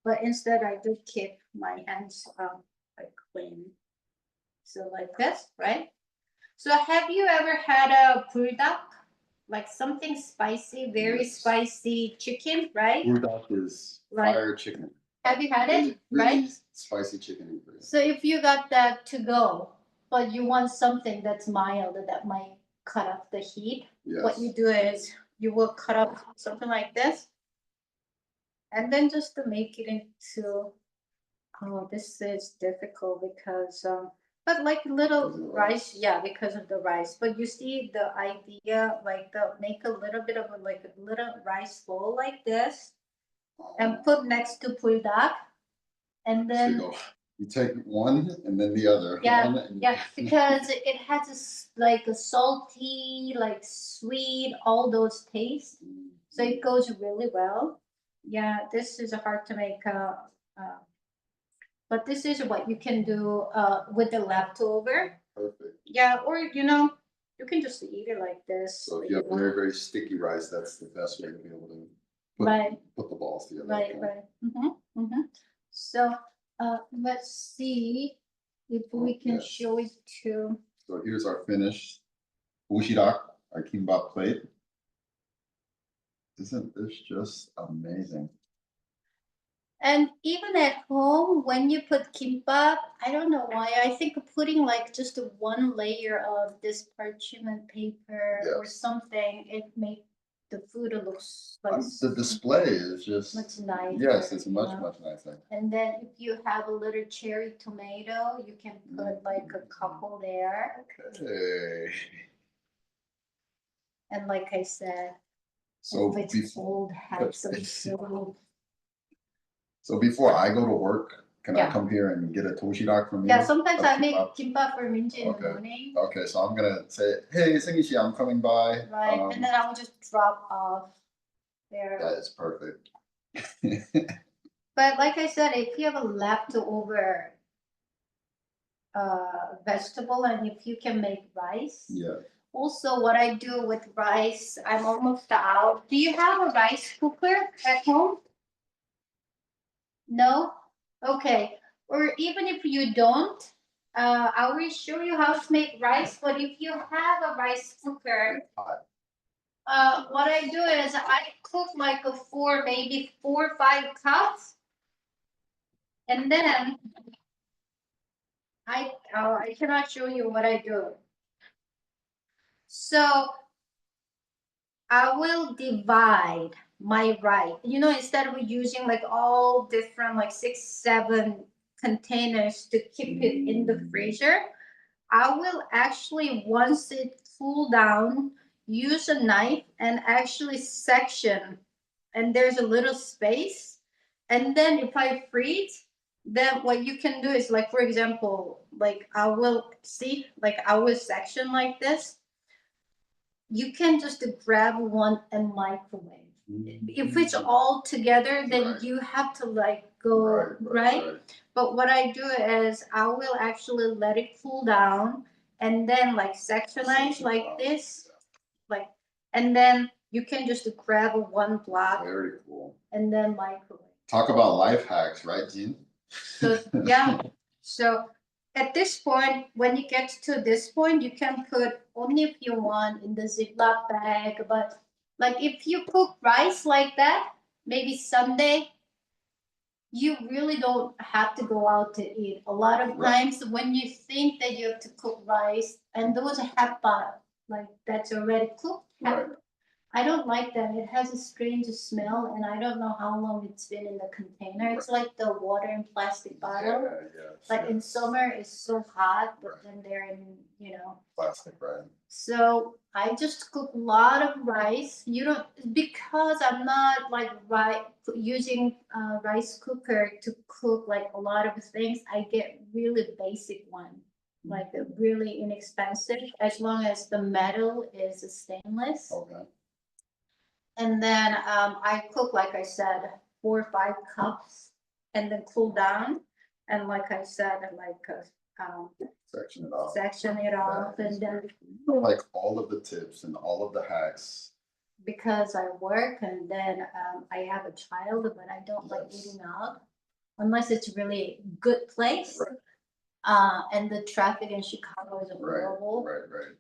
But instead I do keep my hands like clean. So like this, right? So have you ever had a bulldog? Like something spicy, very Yes. spicy chicken, right? Bulldog is Like- fire chicken. Have you had it? Really Right? spicy chicken ingredient. So if you got that to go, but you want something that's mild that might cut off the heat, what you Yes. do is you will cut up something like this, and then just to make it into. Oh, this is difficult because but like little Because of the rice, yeah, because of the rice. But you see the idea, like the make a little bit of like a little rice bowl like this, and put next to buldak, and So then you take one and then the other. yeah, one and- yeah, because it has like a salty, like sweet, all those tastes. So it goes really well. Yeah, this is hard to make. But this is what you can do with the leftover. Perfect. Yeah, or you can just eat it like this. So if you have very, very sticky rice, that's the best way to be able to put, Right. put the balls together. Right, Okay. right. So let's see if we can yes. show it to. So here's our finished ushirak, our kimbap plate. Isn't this just amazing? And even at home, when you put kimbap, I don't know why, I think putting like just one layer of this parchment paper or Yes. something, it makes the food looks like The display is just much nicer. yes, it's you much know? much nicer. And then if you have a little cherry tomato, you can put like a couple there. Okay. And like I said, So if it's cold, have some soup. So before I go to work, can I Yeah. come here and get a toshirak from you? Yeah, sometimes Of I make kimbap? kimbap for Minji in the Okay. morning. Okay, so I'm gonna say, hey, Sengishi, I'm coming by. Right, and then I will just drop off there. That is perfect. But like I said, if you have a leftover vegetable and if you can make rice. Yeah. Also, what I do with rice, I'm almost out. Do you have a rice cooker at home? No? Okay. Or even if you don't, I will show you how to make rice. But if you have a rice cooker, what I do is I cook like maybe 4 or 5 cups. And then I cannot show you what I do. So I will divide my rice. Instead of using like all different like 6, 7 containers to keep it in the freezer, I will actually once it cool down, use a knife and actually section, and there's a little space. And then if I freeze, then what you can do is like, for example, like I will section like this. You can just grab one and microwave. If it's all together, then Right. you have to like go, right? But what I do is I will actually let it cool down and then like sectionize like this, like, and then you can just grab one block Very cool. and then microwave. Talk about life hacks, right, Jean? So yeah, so at this point, when you get to this point, you can put only if you want in the Ziploc bag. But like if you cook rice like that, maybe Sunday, you really don't have to go out to eat. A lot of times when you think that you have to cook rice, and those are pot, like that's already cooked. Right. I don't like that. It has a strange smell, and I don't know how long it's been in the container. It's like the water in plastic bottle. Yeah. Like in summer, it's so hot, but then they're in, Plastic, right? So I just cook a lot of rice. You don't, because I'm not like using rice cooker to cook like a lot of things. I get really basic one, like really inexpensive, as long as the metal is stainless. Okay. And then I cook, like I said, 4 or 5 cups, and then cool down. And like I said, like Section it off. section it off, and then Like all of the tips and all of the hacks. because I work, and then I have a child, but I don't like eating out unless it's really good place. And the traffic in Chicago is horrible. Right.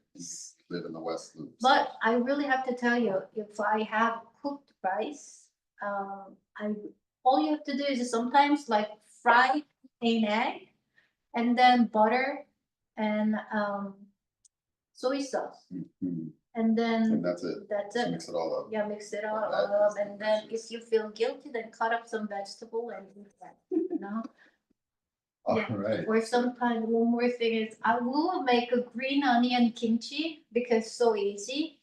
Live in the West Loop. But I really have to tell you, if I have cooked rice, all you have to do is sometimes like fry an egg, and then butter and soy sauce, and then that's it. That's Just it. mix it all up. Yeah, mix it all up, and then if you feel guilty, then cut up some vegetable and eat that. All Yeah. right. Or sometimes one more thing is I will make a green onion kimchi because it's so easy.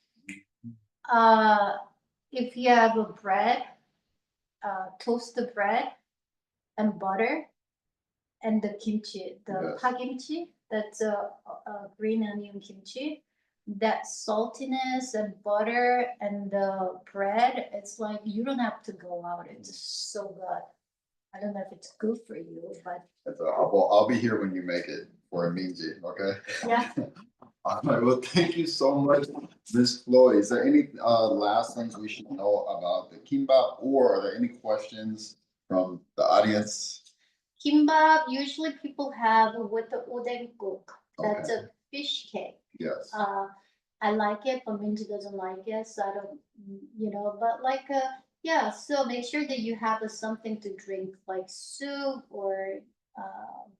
If you have a bread, toast the bread and butter, and the kimchi, the pakimchi, that's a green onion kimchi. That saltiness and butter and the bread, it's like you don't have to go out. It's just so good. I don't know if it's good for you, but I'll be here when you make it for a Minji, okay? yeah. All right, well, thank you so much, Ms. Floyd. Is there any last things we should know about the kimbap, or are there any questions from the audience? Kimbap, usually people have with the odengguk. That's a fish cake. Yes. I like it, but Minji doesn't like it, so I don't, but like, yeah, so make sure that you have something to drink, like soup or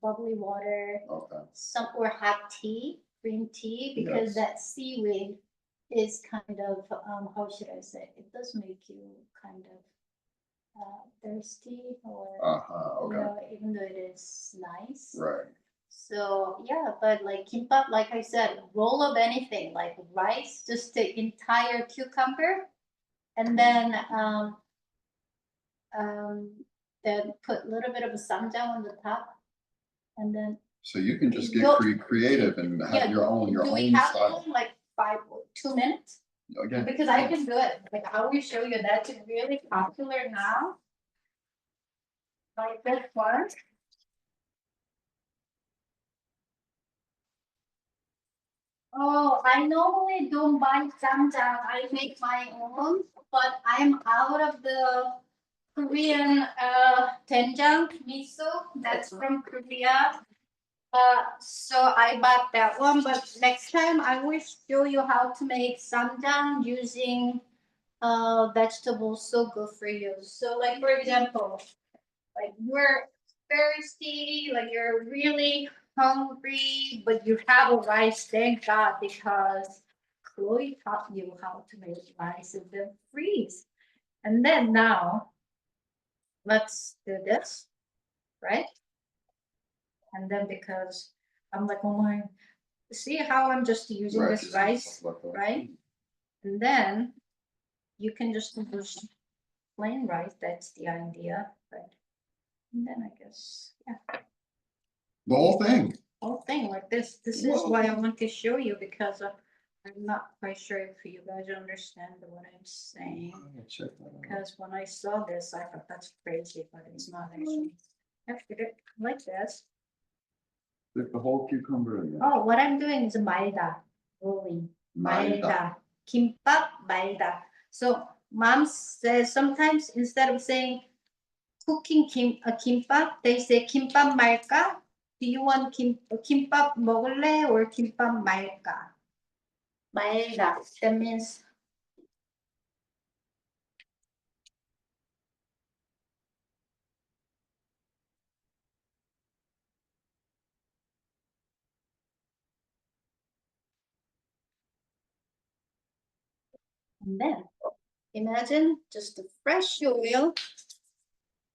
bubbly water, or hot tea, green tea, because that seaweed is kind of, how should I say, it does make you kind of thirsty, or even though it is nice. Right. So yeah, but like kimbap, like I said, roll up anything like rice, just the entire cucumber, and then put a little bit of a ssamjang on the top, and then. So you can just get creative and have your own Do we have style. like 2 minutes? Okay. Because I can do it. Like I will show you that's really popular now. Like this one. Oh, I normally don't buy 쌈장. I make my own, but I'm out of the Korean doenjang miso. That's from Korea. So I bought that one, but next time I will show you how to make 쌈장 using vegetables, so good for you. So like for example, like you're thirsty, like you're really hungry, but you have a rice, thank God, because Chloe taught you how to make rice and then freeze. And then now, let's do this, right? And then because I'm like, oh my, see how I'm just using this rice, right? And then you can just use plain rice, that's the idea, right? And then I guess, yeah. The whole thing. Whole thing like this. This is why I want to show you, because I'm not quite sure if you guys understand what I'm saying. Check that out. Because when I saw this, I thought that's crazy, but it's not actually. I figured like this. Stick the whole cucumber in there. Oh, what I'm doing is 말다. Rolling. 말다. Kimbap 말다. So mom says sometimes instead of saying cooking kimbap, they say kimbap 말까? Do you want kimbap 먹을래 or kimbap 말까? 말다. That means and then imagine just the fresh oil.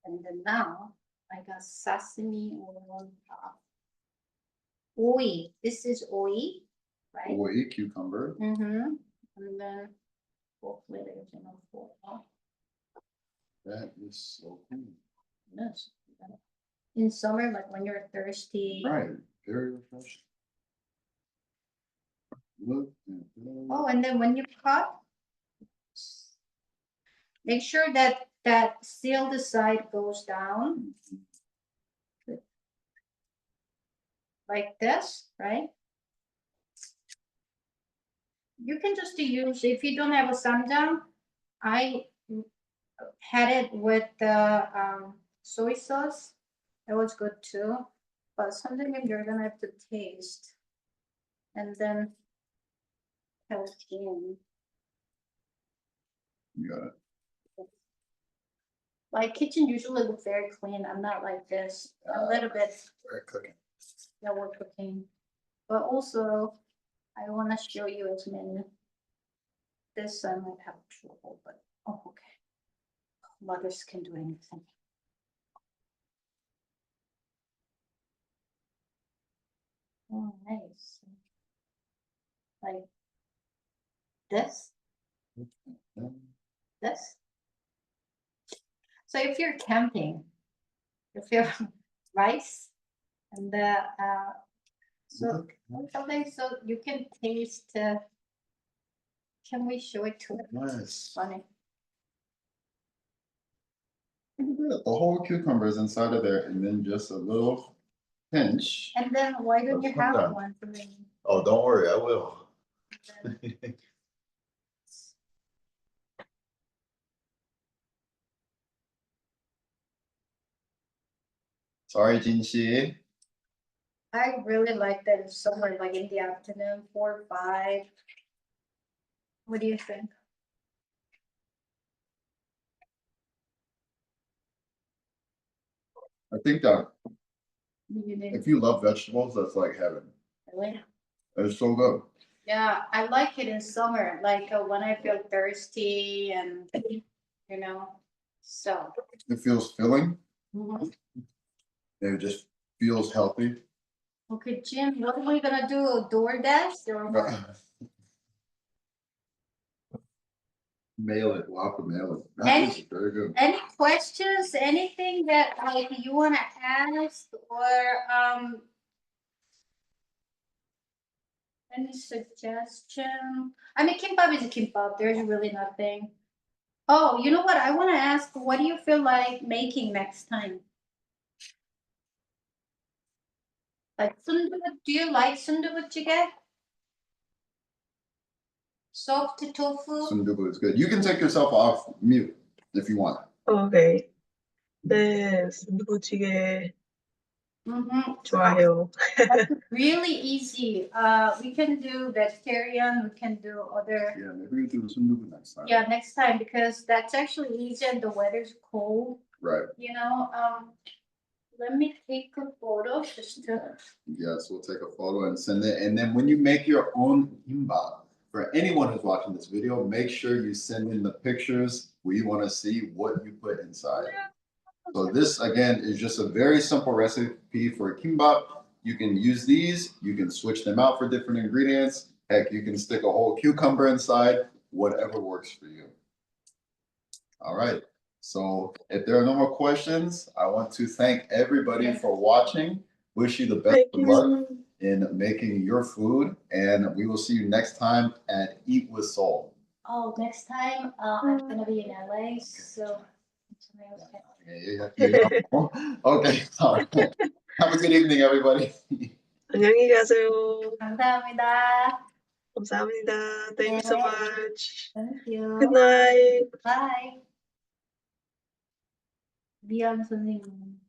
And then now I got sesame oil on top. Oil. This is oil, right? Oil, cucumber. Mm-hmm. And then hopefully there's enough oil. That is so cool. Yes. In summer, like when you're thirsty. Right, very refreshing. Look at that. Oh, and then when you cut, make sure that sealed side goes down. Like this, right? You can just use, if you don't have a ssamjang, I had it with the soy sauce. It was good too. But something you're gonna have to taste. And then help in. You got it. My kitchen usually looks very clean. I'm not like this. A little bit. We're cooking. Yeah, we're cooking. But also, I want to show you as many. This I might have trouble, but oh, okay. Mothers can do anything. Oh, nice. Like this, this. So if you're camping, if you're rice and the so something so you can taste. Can we show it to it? Nice. Funny. The whole cucumber is inside of there, and then just a little pinch. And then why don't you Let's put have that. one for me? Oh, don't worry, I will. And then- Sorry, Jinxi. I really like that in summer, like in the afternoon, 4 or 5. What do you think? I think that You did if you love vegetables, that's like heaven. really? It's so good. Yeah, I like it in summer, like when I feel thirsty and you know, so. It feels filling. Mhm. It just feels healthy. Okay, Jim, what are we gonna do? A DoorDash or what? Mail it. We'll have to mail it. That Any- is very good. Any questions, anything that like you wanna ask or any suggestion? I mean, kimbap is a kimbap, there's really nothing. Oh, you know what, I wanna ask, what do you feel like making next time? Like sundubu, do you like sundubu jjigae? Soft tofu? Sundubu is good. You can take yourself off mute if you want. Okay. 네, 순두부찌개 Mm-hmm. 좋아해요. That's really easy. We can do vegetarian, we can do other, Yeah, maybe we do sundubu next time. yeah, next time, because that's actually easy and the weather's cold, Right. you know, let me take a photo just to, Yes, we'll take a photo and send it. And then when you make your own kimbap, for anyone who's watching this video, make sure you send in the pictures. We want to see what you put inside. So this again is just a very simple recipe for kimbap. You can use these, you can switch them out for different ingredients. Heck, you can stick a whole cucumber inside, whatever works for you. All right. So if there are no more questions, I want to thank everybody for watching. Wish you the best Thank of luck you. in making your food, and we will see you next time at Eat with Seoul. oh, next time, I'm gonna be in LA, so. Okay, all right. Have a good evening, everybody. 안녕히 가세요. 감사합니다. 감사합니다. Thank you so 네. much. Thank Good you. night. Bye. 미안, 선생님.